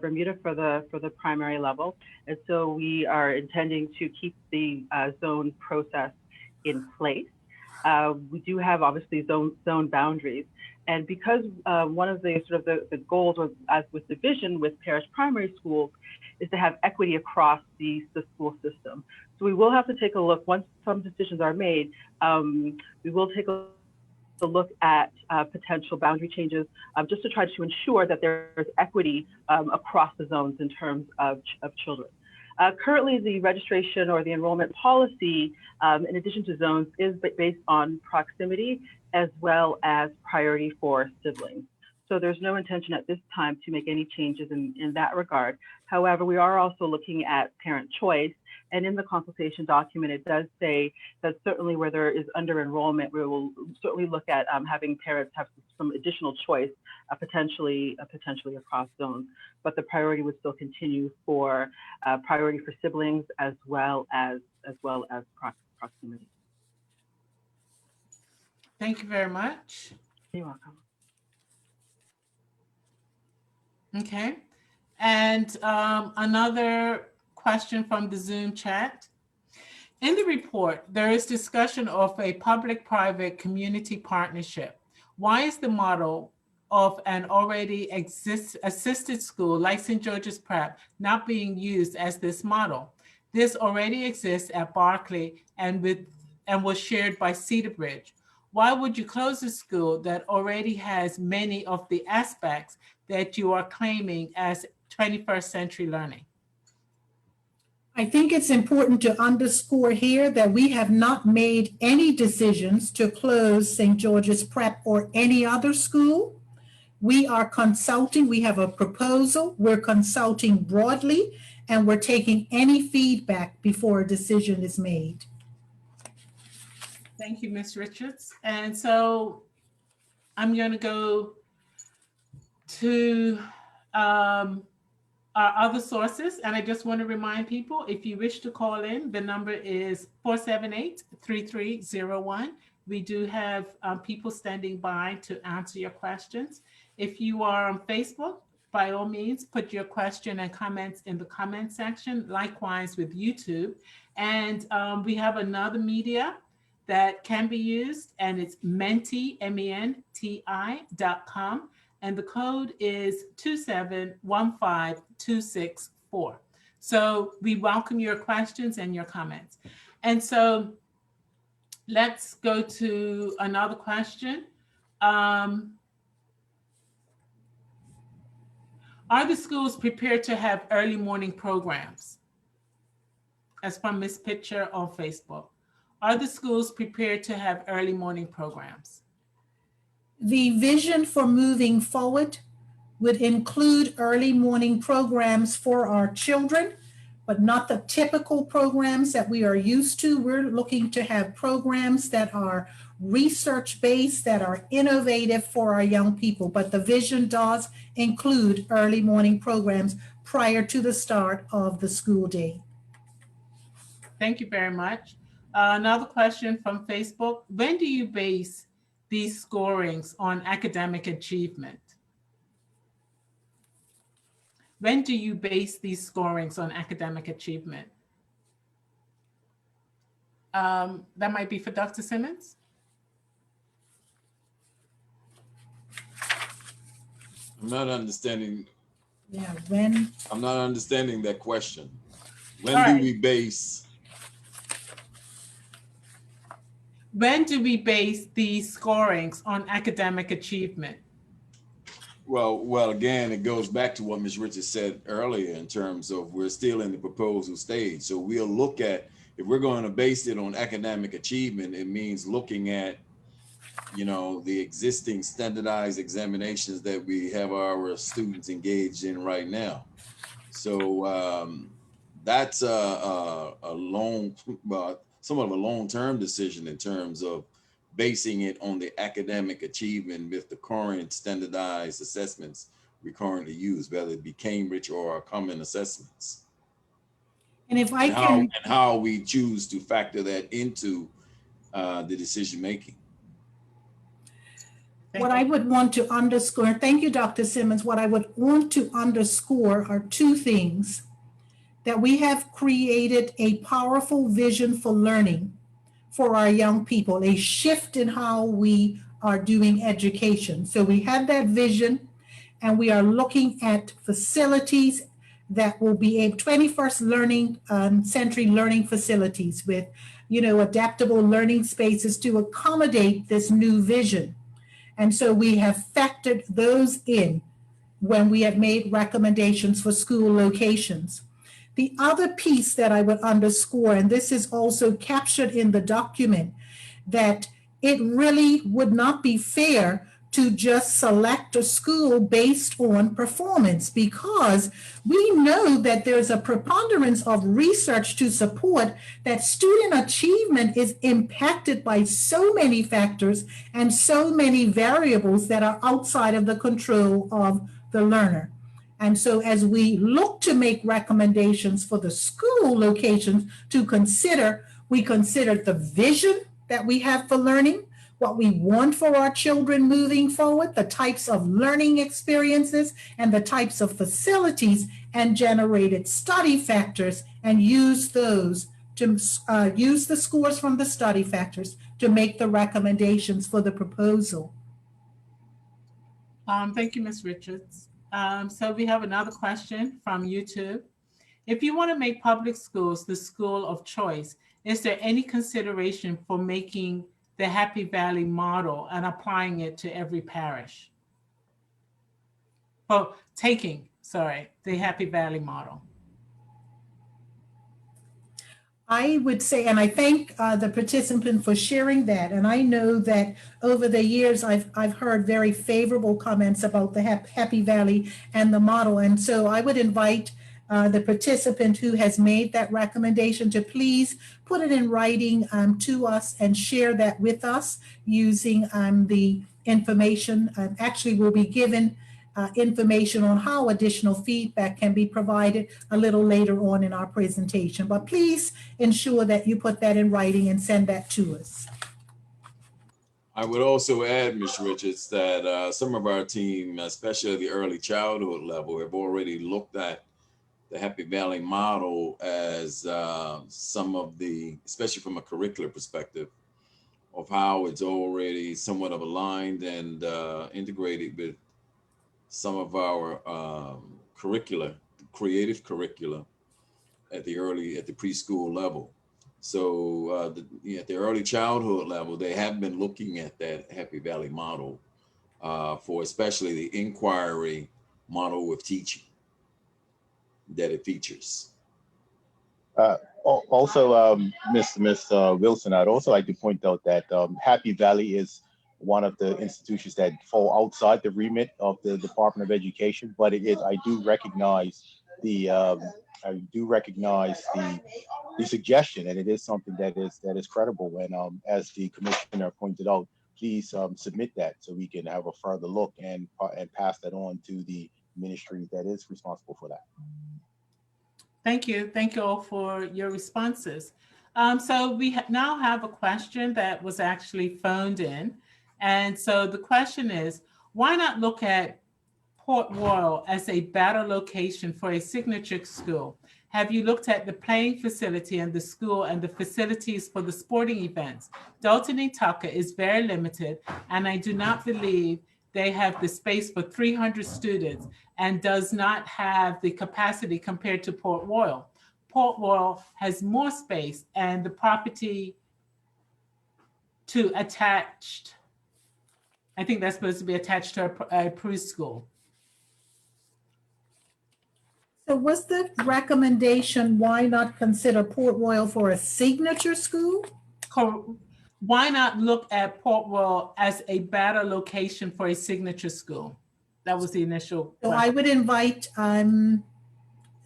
Bermuda for the primary level. And so we are intending to keep the zone process in place. We do have obviously zone boundaries. And because one of the sort of the goals, as with the vision with parish primary schools, is to have equity across the school system. So we will have to take a look, once some decisions are made, we will take a look at potential boundary changes just to try to ensure that there's equity across the zones in terms of children. Currently, the registration or the enrollment policy, in addition to zones, is based on proximity as well as priority for siblings. So there's no intention at this time to make any changes in that regard. However, we are also looking at parent choice. And in the consultation document, it does say that certainly where there is under enrollment, we will certainly look at having parents have some additional choice, potentially across zones. But the priority would still continue for priority for siblings as well as proximity. Thank you very much. You're welcome. Okay. And another question from the Zoom chat. In the report, there is discussion of a public-private community partnership. Why is the model of an already assisted school like St. George's Prep not being used as this model? This already exists at Berkeley and was shared by Cedar Bridge. Why would you close a school that already has many of the aspects that you are claiming as 21st century learning? I think it's important to underscore here that we have not made any decisions to close St. George's Prep or any other school. We are consulting, we have a proposal, we're consulting broadly, and we're taking any feedback before a decision is made. Thank you, Ms. Richards. And so I'm going to go to our other sources. And I just want to remind people, if you wish to call in, the number is 478-3301. We do have people standing by to answer your questions. If you are on Facebook, by all means, put your question and comments in the comment section, likewise with YouTube. And we have another media that can be used, and it's menti, MENTI.com. And the code is 2715264. So we welcome your questions and your comments. And so let's go to another question. Are the schools prepared to have early morning programs? As from Miss Pitcher on Facebook. Are the schools prepared to have early morning programs? The vision for moving forward would include early morning programs for our children, but not the typical programs that we are used to. We're looking to have programs that are research-based, that are innovative for our young people, but the vision does include early morning programs prior to the start of the school day. Thank you very much. Another question from Facebook. When do you base these scorings on academic achievement? When do you base these scorings on academic achievement? That might be for Dr. Simmons. I'm not understanding. Yeah, when? I'm not understanding that question. When All do right. we base? When do we base these scorings on academic achievement? Well, again, it goes back to what Ms. Richards said earlier in terms of we're still in the proposal stage. So we'll look at, if we're going to base it on academic achievement, it means looking at, you know, the existing standardized examinations that we have our students engaged in right now. So that's a long, somewhat of a long-term decision in terms of basing it on the academic achievement with the current standardized assessments we currently use, whether it be Cambridge or our common assessments. And if I And can, how we choose to factor that into the decision making. what I would want to underscore, thank you, Dr. Simmons. What I would want to underscore are two things: that we have created a powerful vision for learning for our young people, a shift in how we are doing education. So we have that vision, and we are looking at facilities that will be a 21st century learning facilities with, you know, adaptable learning spaces to accommodate this new vision. And so we have factored those in when we have made recommendations for school locations. The other piece that I would underscore, and this is also captured in the document, that it really would not be fair to just select a school based on performance, because we know that there's a preponderance of research to support that student achievement is impacted by so many factors and so many variables that are outside of the control of the learner. And so as we look to make recommendations for the school locations to consider, we consider the vision that we have for learning, what we want for our children moving forward, the types of learning experiences and the types of facilities, and generated study factors, and use those to use the scores from the study factors to make the recommendations for the proposal. Thank you, Ms. Richards. So we have another question from YouTube. If you want to make public schools the school of choice, is there any consideration for making the Happy Valley model and applying it to every parish? Oh, the Happy Valley model. I would say, and I thank the participant for sharing that. And I know that over the years, I've heard very favorable comments about the Happy Valley and the model. And so I would invite the participant who has made that recommendation to please put it in writing to us and share that with us using the information. Actually, we'll be given information on how additional feedback can be provided a little later on in our presentation. But please ensure that you put that in writing and send that to us. I would also add, Ms. Richards, that some of our team, especially the early childhood level, have already looked at the Happy Valley model as some of the, especially from a curricular perspective, of how it's already somewhat of aligned and integrated with some of our curricula, creative curricula at the preschool level. So at the early childhood level, they have been looking at that Happy Valley model for especially the inquiry model of teaching that it features. Also, Miss Wilson, I'd also like to point out that Happy Valley is one of the institutions that fall outside the remit of the Department of Education, but it is, I do recognize the suggestion, and it is something that is credible. And as the commissioner pointed out, please submit that so we can have a further look and pass that on to the ministry that is responsible for that. Thank you. Thank you all for your responses. So we now have a question that was actually phoned in. And so the question is, why not look at Port Royal as a better location for a signature school? Have you looked at the playing facility and the school and the facilities for the sporting events? Dalton and Tucker is very limited, and I do not believe they have the space for 300 students and does not have the capacity compared to Port Royal. Port Royal has more space and the property to attached, I think that's supposed to be attached to a preschool. So was the recommendation, why not consider Port Royal for a signature school? Why not look at Port Royal as a better location for a signature school? That was the initial So question. I would invite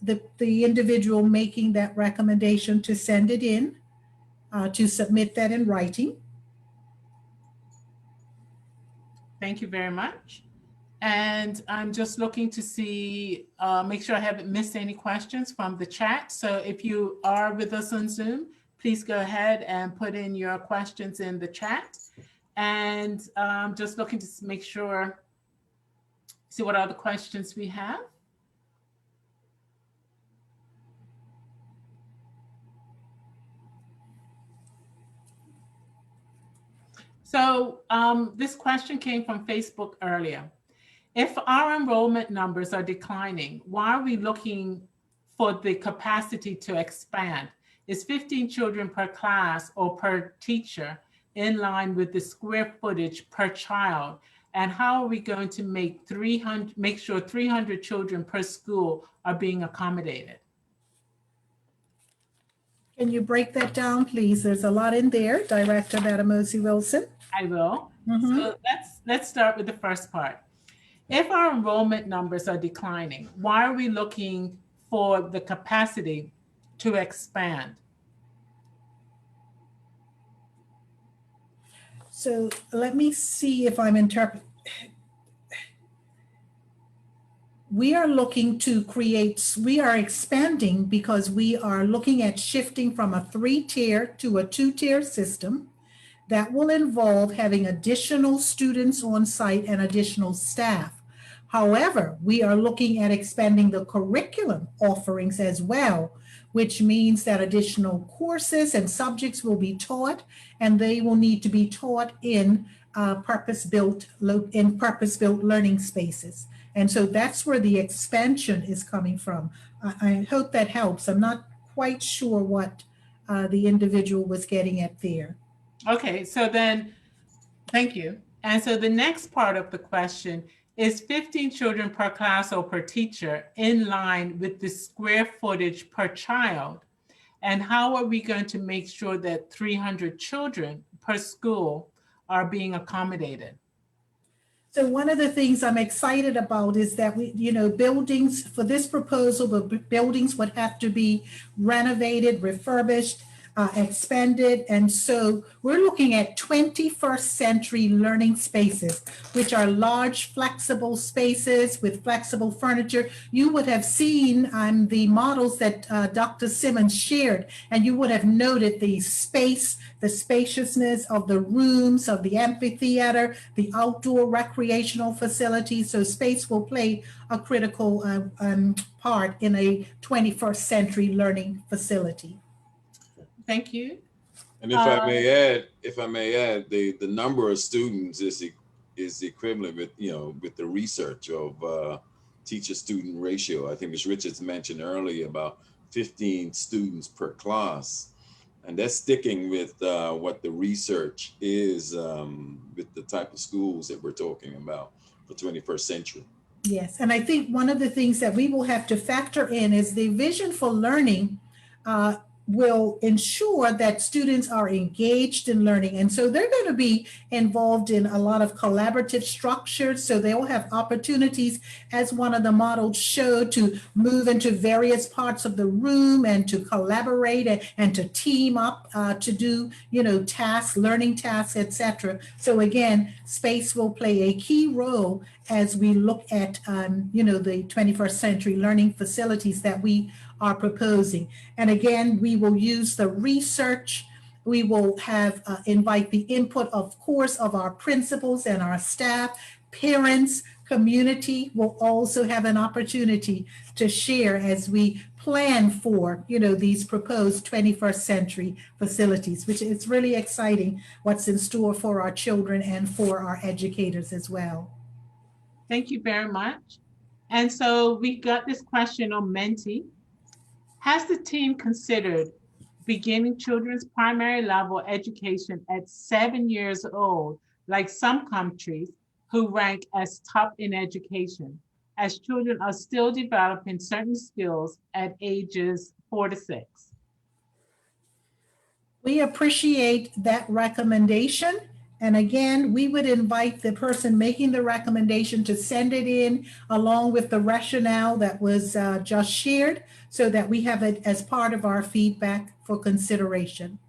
the individual making that recommendation to send it in, to submit that in writing. Thank you very much. And I'm just looking to see, make sure I haven't missed any questions from the chat. So if you are with us on Zoom, please go ahead and put in your questions in the chat. And just looking to make sure, see what other questions we have. So this question came from Facebook earlier. If our enrollment numbers are declining, why are we looking for the capacity to expand? Is 15 children per class or per teacher in line with the square footage per child? And how are we going to make sure 300 children per school are being accommodated? Can you break that down, please? There's a lot in there, Director Madamosi Wilson. I will. Mm-hmm. So let's start with the first part. If our enrollment numbers are declining, why are we looking for the capacity to expand? So let me see if I'm interpreting. We are looking to we are expanding because we are looking at shifting from a 3-tier to a 2-tier system that will involve having additional students on site and additional staff. However, we are looking at expanding the curriculum offerings as well, which means that additional courses and subjects will be taught, and they will need to be taught in purpose-built learning spaces. And so that's where the expansion is coming from. I hope that helps. I'm not quite sure what the individual was getting at there. Okay, so then, thank you. And so the next part of the question is 15 children per class or per teacher in line with the square footage per child? And how are we going to make sure that 300 children per school are being accommodated? So one of the things I'm excited about is that buildings for this proposal, the buildings would have to be renovated, refurbished, expanded. And so we're looking at 21st century learning spaces, which are large, flexible spaces with flexible furniture. You would have seen the models that Dr. Simmons shared, and you would have noted the space, the spaciousness of the rooms, of the amphitheater, the outdoor recreational facilities. So space will play a critical part in a 21st century learning facility. Thank you. And if I may add, the number of students is equivalent with the research of teacher-student ratio. I think Ms. Richards mentioned earlier about 15 students per class. And that's sticking with what the research is with the type of schools that we're talking about for 21st century. Yes, and I think one of the things that we will have to factor in is the vision for learning will ensure that students are engaged in learning. And so they're going to be involved in a lot of collaborative structures. So they'll have opportunities, as one of the models showed, to move into various parts of the room and to collaborate and to team up to do, tasks, learning tasks, etc. So again, space will play a key role as we look at, the 21st century learning facilities that we are proposing. And again, we will use the research. We will have invite the input, of course, of our principals and our staff. Parents, community will also have an opportunity to share as we plan for, these proposed 21st century facilities, which is really exciting what's in store for our children and for our educators as well. Thank you very much. And so we got this question on Menti. Has the team considered beginning children's primary level education at 7 years old, like some countries who rank as top in education, as children are still developing certain skills at ages 4 to 6? We appreciate that recommendation. And again, we would invite the person making the recommendation to send it in along with the rationale that was just shared, so that we have it as part of our feedback for consideration.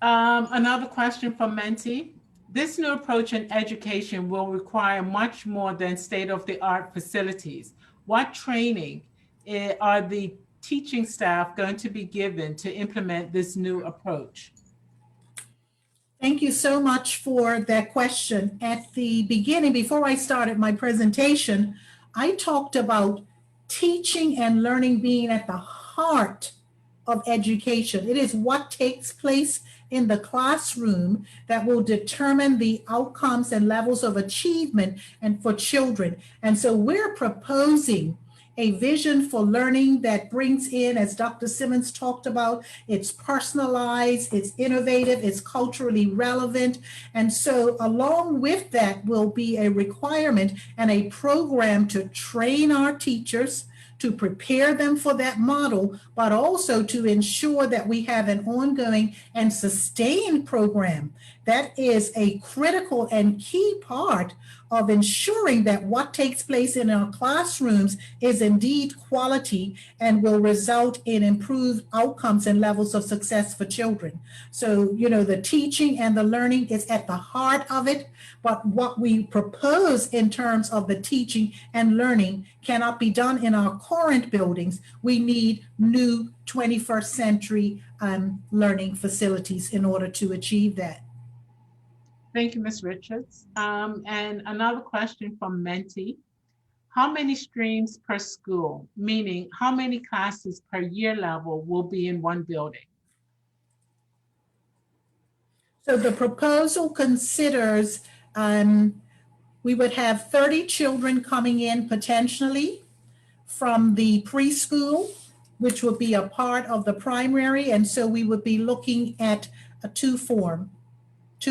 Another question from Menti. This new approach in education will require much more than state-of-the-art facilities. What training are the teaching staff going to be given to implement this new approach? Thank you so much for that question. At the beginning, before I started my presentation, I talked about teaching and learning being at the heart of education. It is what takes place in the classroom that will determine the outcomes and levels of achievement and for children. And so we're proposing a vision for learning that brings in, as Dr. Simmons talked about, it's personalized, it's innovative, it's culturally relevant. And so along with that will be a requirement and a program to train our teachers, to prepare them for that model, but also to ensure that we have an ongoing and sustained program. That is a critical and key part of ensuring that what takes place in our classrooms is indeed quality and will result in improved outcomes and levels of success for children. So, the teaching and the learning is at the heart of it, but what we propose in terms of the teaching and learning cannot be done in our current buildings. We need new 21st century learning facilities in order to achieve that. Thank you, Ms. Richards. And another question from Menti. How many streams per school, meaning how many classes per year level will be in one building? So the proposal considers we would have 30 children coming in potentially from the preschool, which would be a part of the primary. And so we would be looking at a two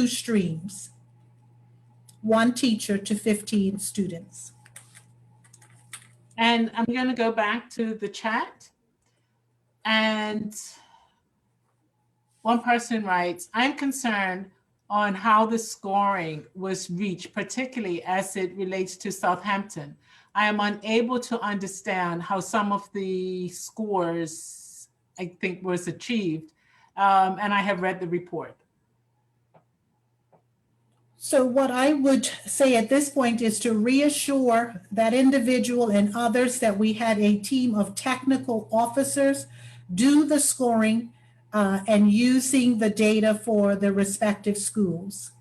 streams, one teacher to 15 students. And I'm going to go back to the chat. And one person writes, I'm concerned on how the scoring was reached, particularly as it relates to Southampton. I am unable to understand how some of the scores, I think, was achieved. And I have read the report. So what I would say at this point is to reassure that individual and others that we had a team of technical officers do the scoring and using the data for the respective schools.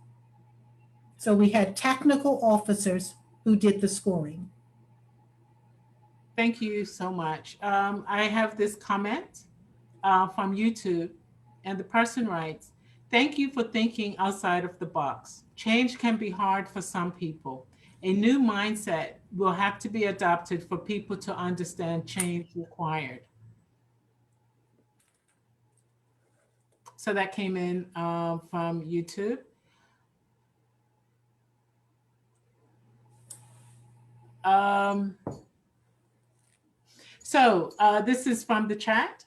So we had technical officers who did the scoring. Thank you so much. I have this comment from YouTube, and the person writes, thank you for thinking outside of the box. Change can be hard for some people. A new mindset will have to be adopted for people to understand change required. So that came in from YouTube. This is from the chat.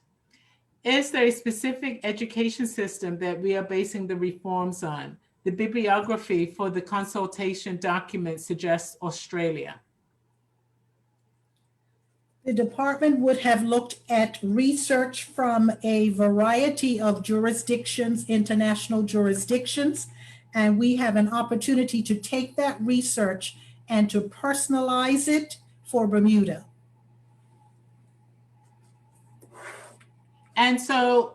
Is there a specific education system that we are basing the reforms on? The bibliography for the consultation document suggests Australia. The department would have looked at research from a variety of jurisdictions, international jurisdictions, and we have an opportunity to take that research and to personalize it for Bermuda. And so,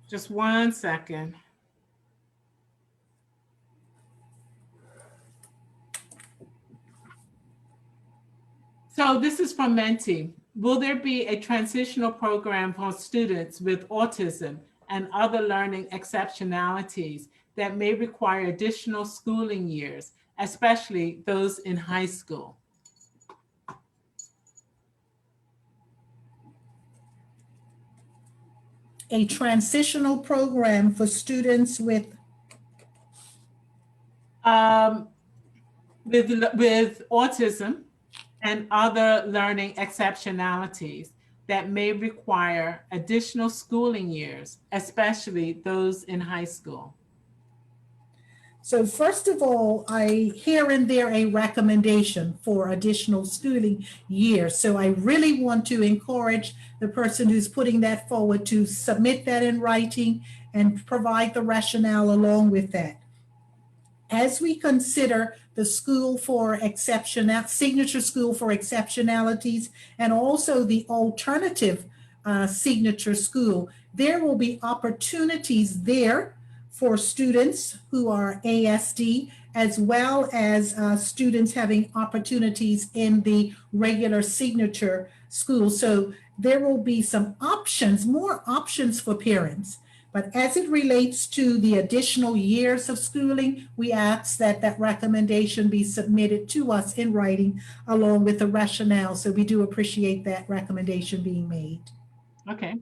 just one second. So this is from Menti. Will there be a transitional program for students with autism and other learning exceptionalities that may require additional schooling years, especially those in high school? A transitional program for students with autism and other learning exceptionalities that may require additional schooling years, especially those in high school. So first of all, I hear in there a recommendation for additional schooling years. So I really want to encourage the person who's putting that forward to submit that in writing and provide the rationale along with that. As we consider the school for signature school for exceptionalities, and also the alternative signature school, there will be opportunities there for students who are ASD, as well as students having opportunities in the regular signature school. So there will be some options, more options for parents. But as it relates to the additional years of schooling, we ask that that recommendation be submitted to us in writing along with the rationale. So we do appreciate that recommendation being made. Okay.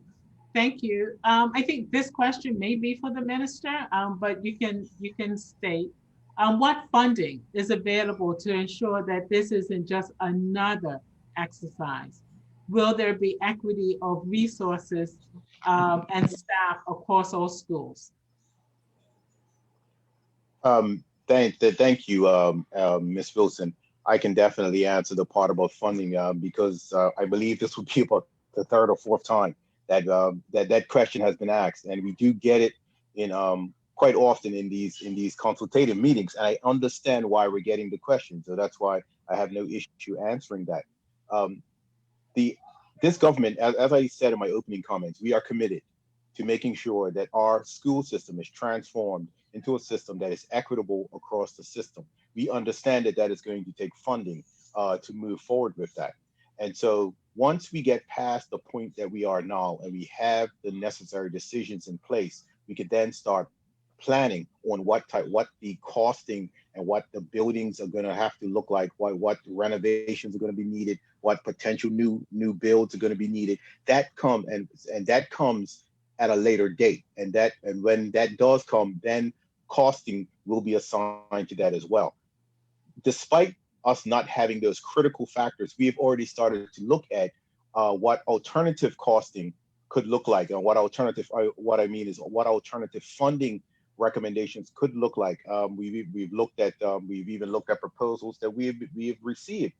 Thank you. I think this question may be for the minister, but you can state what funding is available to ensure that this isn't just another exercise. Will there be equity of resources and staff across all schools? Thank you, Ms. Wilson. I can definitely answer the part about funding because I believe this would be about the third or fourth time that question has been asked, and we do get it in quite often in these consultative meetings. And I understand why we're getting the question, so that's why I have no issue answering that. This government, as I said in my opening comments, we are committed to making sure that our school system is transformed into a system that is equitable across the system. We understand that is going to take funding to move forward with that. And so once we get past the point that we are now and we have the necessary decisions in place, we could then start planning on what the costing and what the buildings are going to have to look like, what renovations are going to be needed, what potential new builds are going to be needed. That comes at a later date, and when that does come, then costing will be assigned to that as well. Despite us not having those critical factors, we have already started to look at what alternative costing could look like, and what alternative funding recommendations could look like. We've even looked at proposals that we have received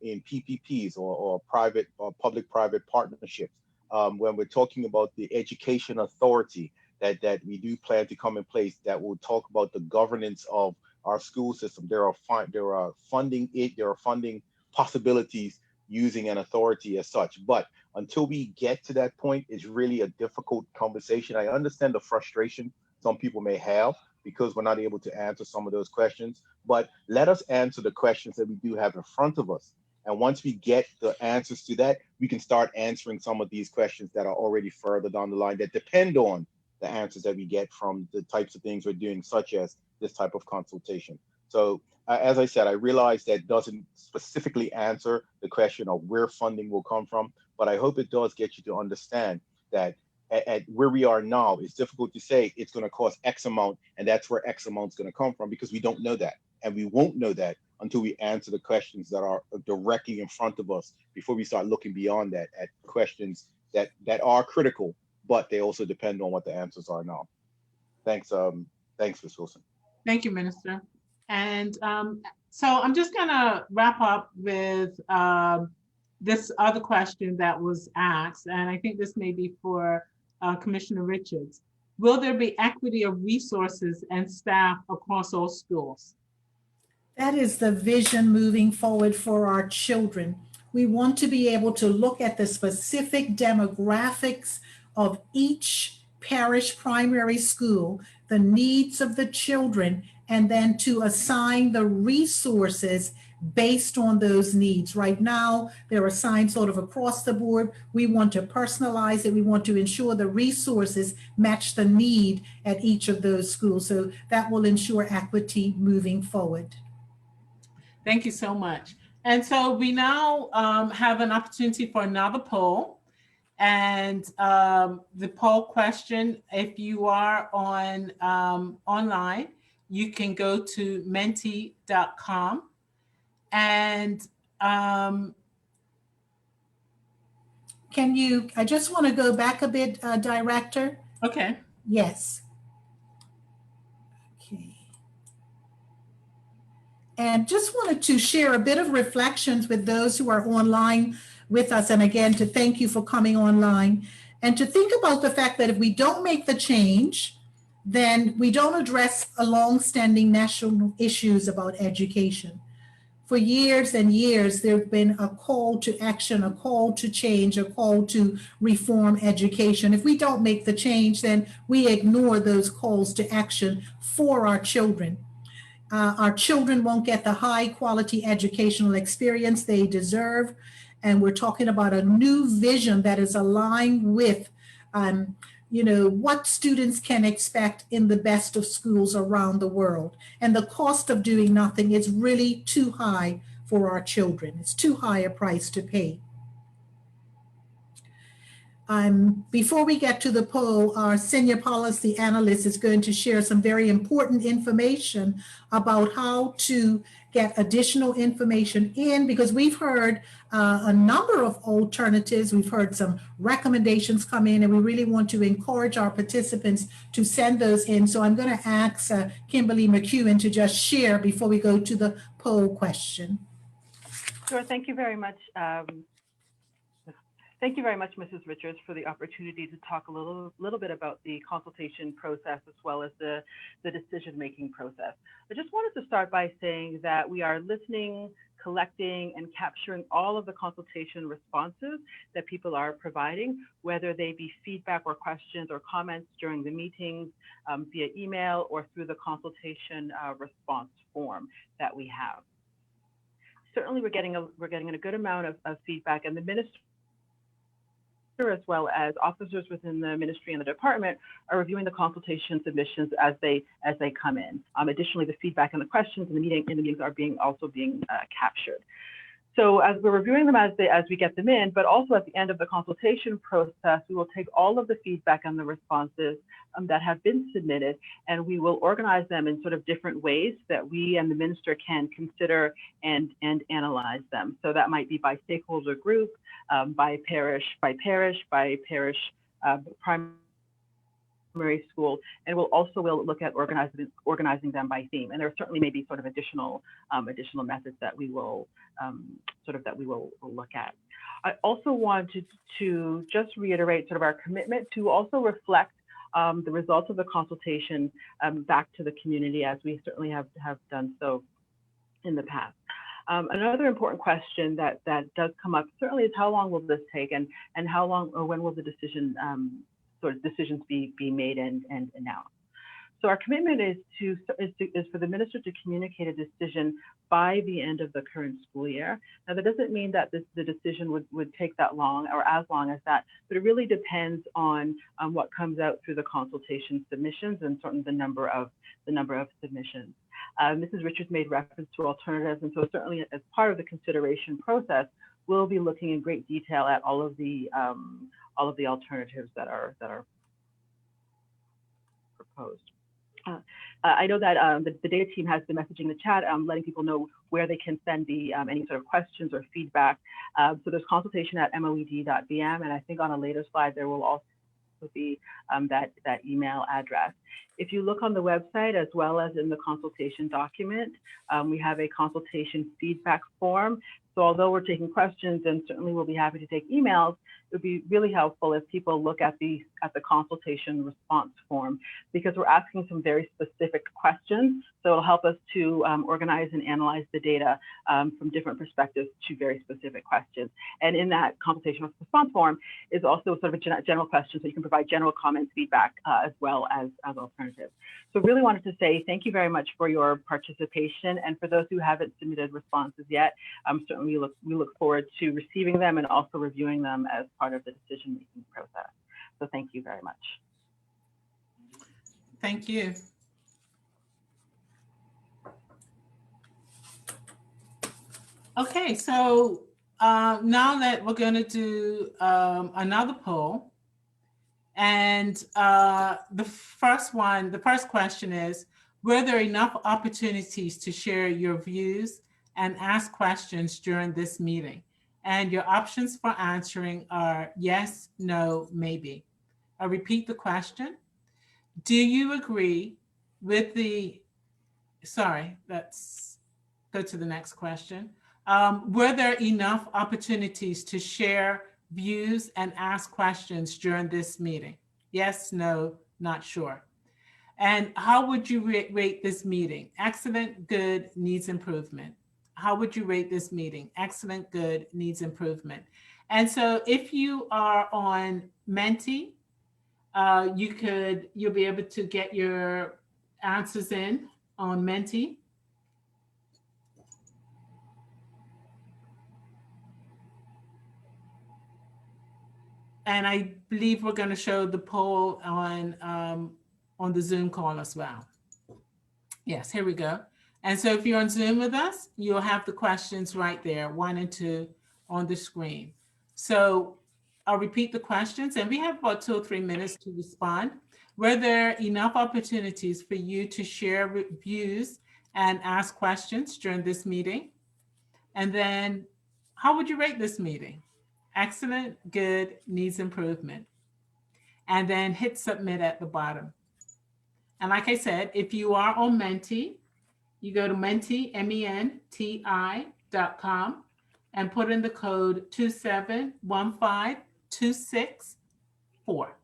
in PPPs or private or public-private partnerships. When we're talking about the education authority that we do plan to come in place, that will talk about the governance of our school system. There are funding possibilities using an authority as such. But until we get to that point, it's really a difficult conversation. I understand the frustration some people may have because we're not able to answer some of those questions, but let us answer the questions that we do have in front of us. And once we get the answers to that, we can start answering some of these questions that are already further down the line that depend on the answers that we get from the types of things we're doing, such as this type of consultation. So as I said, I realize that doesn't specifically answer the question of where funding will come from, but I hope it does get you to understand that at where we are now, it's difficult to say it's going to cost X amount, and that's where X amount is going to come from, because we don't know that. And we won't know that until we answer the questions that are directly in front of us before we start looking beyond that at questions that are critical, but they also depend on what the answers are now. Thanks, thanks, Ms. Wilson. Thank you, Minister. And so I'm just gonna wrap up with this other question that was asked, and I think this may be for Commissioner Richards. Will there be equity of resources and staff across all schools? That is the vision moving forward for our children. We want to be able to look at the specific demographics of each parish primary school, the needs of the children, and then to assign the resources based on those needs. Right now, they're assigned sort of across the board. We want to personalize it. We want to ensure the resources match the need at each of those schools. So that will ensure equity moving forward. Thank you so much. And so we now have an opportunity for another poll. And the poll question, if you are on online, you can go to menti.com. And can you, I just want to go back a bit, Director. Okay. Yes. Okay. And just wanted to share a bit of reflections with those who are online with us. And again, to thank you for coming online and to think about the fact that if we don't make the change, then we don't address a long-standing national issues about education. For years and years, there's been a call to action, a call to change, a call to reform education. If we don't make the change, then we ignore those calls to action for our children. Our children won't get the high quality educational experience they deserve. And we're talking about a new vision that is aligned with what students can expect in the best of schools around the world. And the cost of doing nothing is really too high for our children. It's too high a price to pay. Before we get to the poll, our senior policy analyst is going to share some very important information about how to get additional information in, because we've heard a number of alternatives. We've heard some recommendations come in, and we really want to encourage our participants to send those in. So I'm going to ask Kimberly McEwen to just share before we go to the poll question. Sure, thank you very much. Thank you very much, Mrs. Richards, for the opportunity to talk a little bit about the consultation process as well as the decision-making process. I just wanted to start by saying that we are listening, collecting, and capturing all of the consultation responses that people are providing, whether they be feedback or questions or comments during the meetings, via email or through the consultation response form that we have. Certainly, we're getting a good amount of feedback, and the minister, as well as officers within the ministry and the department, are reviewing the consultation submissions as they come in. Additionally, the feedback and the questions in the meetings are also being captured. So as we're reviewing them as we get them in, but also at the end of the consultation process, we will take all of the feedback and the responses that have been submitted, and we will organize them in sort of different ways that we and the minister can consider and analyze them. So that might be by stakeholder group, by parish, primary school, and we'll look at organizing them by theme. And there certainly may be sort of additional methods that we will look at. I also wanted to just reiterate sort of our commitment to also reflect the results of the consultation back to the community, as we certainly have done so in the past. Another important question that does come up certainly is how long will this take, and how long or when will the decisions be made and announced. So our commitment is for the minister to communicate a decision by the end of the current school year. Now, that doesn't mean that the decision would take that long or as long as that, but it really depends on what comes out through the consultation submissions and certainly the number of submissions. Mrs. Richards made reference to alternatives, and so certainly as part of the consideration process, we'll be looking in great detail at all of the alternatives that are proposed. I know that the data team has been messaging the chat, letting people know where they can send any sort of questions or feedback. So there's consultation@moed.bm, and I think on a later slide there will also be that email address. If you look on the website as well as in the consultation document, we have a consultation feedback form. So although we're taking questions and certainly we'll be happy to take emails, it would be really helpful if people look at the consultation response form, because we're asking some very specific questions. So it'll help us to organize and analyze the data from different perspectives to very specific questions. And in that consultation response form is also sort of a general question, so you can provide general comments, feedback, as well as alternatives. So really wanted to say thank you very much for your participation. And for those who haven't submitted responses yet, certainly we look forward to receiving them and also reviewing them as part of the decision-making process. So thank you very much. Thank you. Okay, so now that we're going to do another poll, and the first question is, were there enough opportunities to share your views and ask questions during this meeting? And your options for answering are yes, no, maybe. I'll repeat the question. Do you agree with let's go to the next question. Were there enough opportunities to share views and ask questions during this meeting? Yes, no, not sure. And how would you rate this meeting? Excellent, good, needs improvement. How would you rate this meeting? Excellent, good, needs improvement. And so if you are on Menti, you'll be able to get your answers in on Menti. And I believe we're going to show the poll on the Zoom call as well. Yes, here we go. And so if you're on Zoom with us, you'll have the questions right there, 1 and 2 on the screen. So I'll repeat the questions, and we have about 2 or 3 minutes to respond. Were there enough opportunities for you to share views and ask questions during this meeting? And then how would you rate this meeting? Excellent, good, needs improvement. And then hit submit at the bottom. And like I said, if you are on Menti, you go to Menti, MENTI.com, and put in the code 2715264.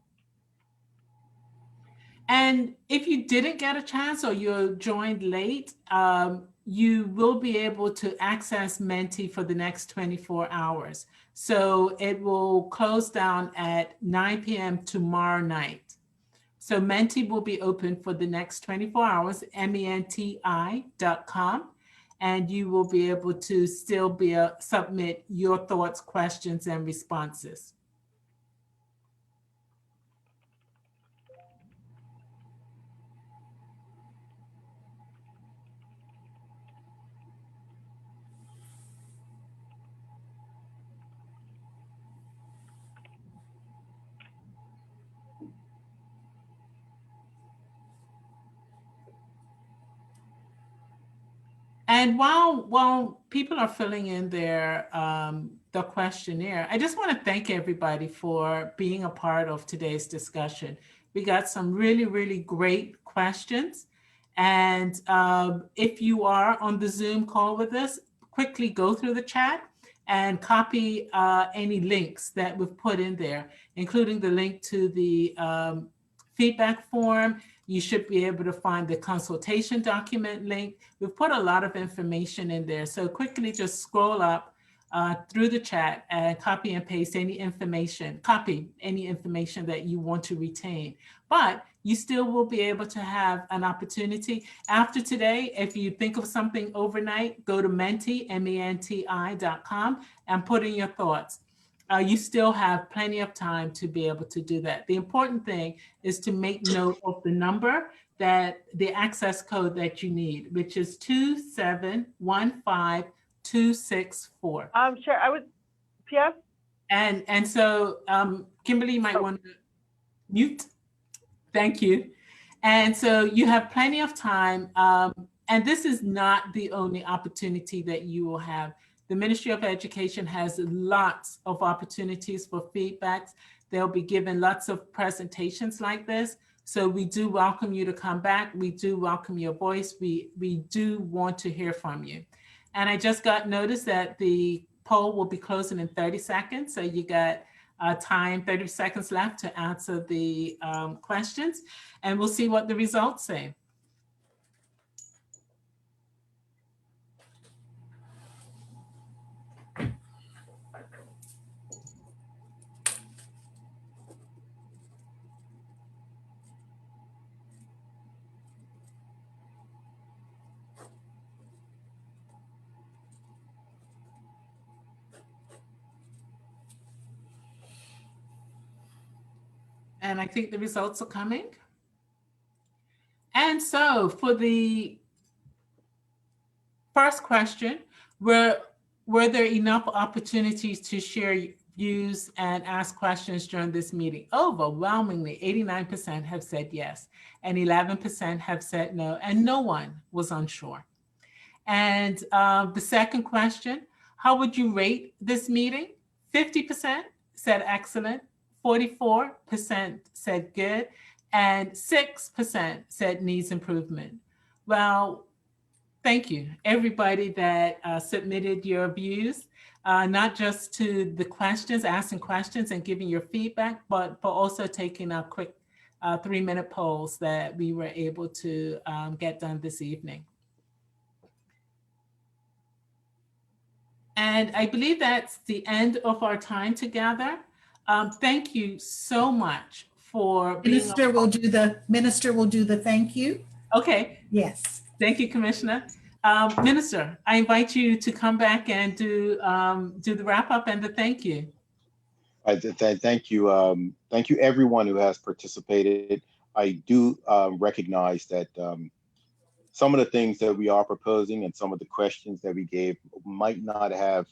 And if you didn't get a chance or you joined late, you will be able to access Menti for the next 24 hours. So it will close down at 9 p.m. tomorrow night. So Menti will be open for the next 24 hours, MENTI.com, and you will be able to still submit your thoughts, questions, and responses. And while people are filling in their the questionnaire, I just want to thank everybody for being a part of today's discussion. We got some really, really great questions. And if you are on the Zoom call with us, quickly go through the chat and copy any links that we've put in there, including the link to the feedback form. You should be able to find the consultation document link. We've put a lot of information in there. So quickly just scroll up through the chat and copy and paste any information, copy any information that you want to retain. But you still will be able to have an opportunity. After today, if you think of something overnight, go to menti, menti.com, and put in your thoughts. You still have plenty of time to be able to do that. The important thing is to make note of the number, that the access code that you need, which is 2715264. Chair, I would, Pierre? And so Kimberly, you might want to mute. Thank you. And so you have plenty of time. And this is not the only opportunity that you will have. The Ministry of Education has lots of opportunities for feedbacks. They'll be given lots of presentations like this. So we do welcome you to come back. We do welcome your voice. We do want to hear from you. And I just got notice that the poll will be closing in 30 seconds. So you got time, 30 seconds left to answer the questions, and we'll see what the results say. And I think the results are coming. And so for the first question, were there enough opportunities to share views and ask questions during this meeting? Overwhelmingly, 89% have said yes, and 11% have said no, and no one was unsure. And the second question, how would you rate this meeting? 50% said excellent, 44% said good, and 6% said needs improvement. Well, thank you, everybody that submitted your views, not just to the questions, asking questions and giving your feedback, but also taking a quick 3-minute polls that we were able to get done this evening. And I believe that's the end of our time together. Thank you so much for being— Minister will do the thank you. Okay. Yes. Thank you, Commissioner. Minister, I invite you to come back and do the wrap up and the thank you. Thank you. Thank you, everyone who has participated. I do recognize that some of the things that we are proposing and some of the questions that we gave might not have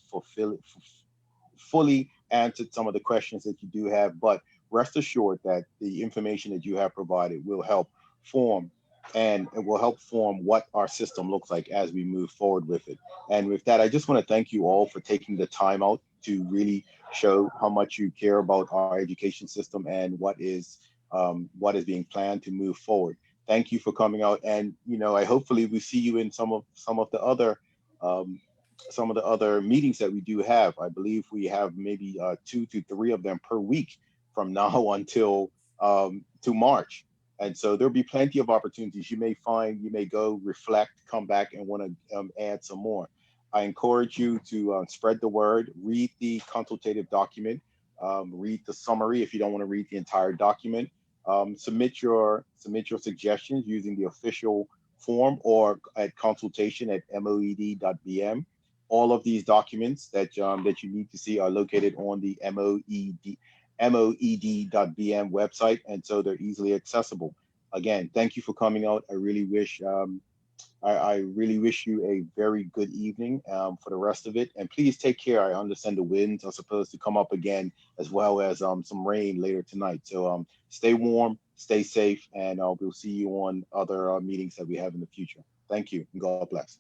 fully answered some of the questions that you do have, but rest assured that the information that you have provided will help form, and it will help form what our system looks like as we move forward with it. And with that, I just want to thank you all for taking the time out to really show how much you care about our education system and what is being planned to move forward. Thank you for coming out, and I hopefully we see you in some of the other meetings that we do have. I believe we have maybe 2 to 3 of them per week from now until to March. And so there'll be plenty of opportunities. You may go, reflect, come back and want to add some more. I encourage you to spread the word, read the consultative document, read the summary if you don't want to read the entire document. Submit your suggestions using the official form or at consultation@moed.bm. All of these documents that you need to see are located on the moed.bm website, and so they're easily accessible. Again, thank you for coming out. I really wish you a very good evening for the rest of it, and please take care. I understand the winds are supposed to come up again, as well as some rain later tonight. So stay warm, stay safe, and we'll see you on other meetings that we have in the future. Thank you, and God bless.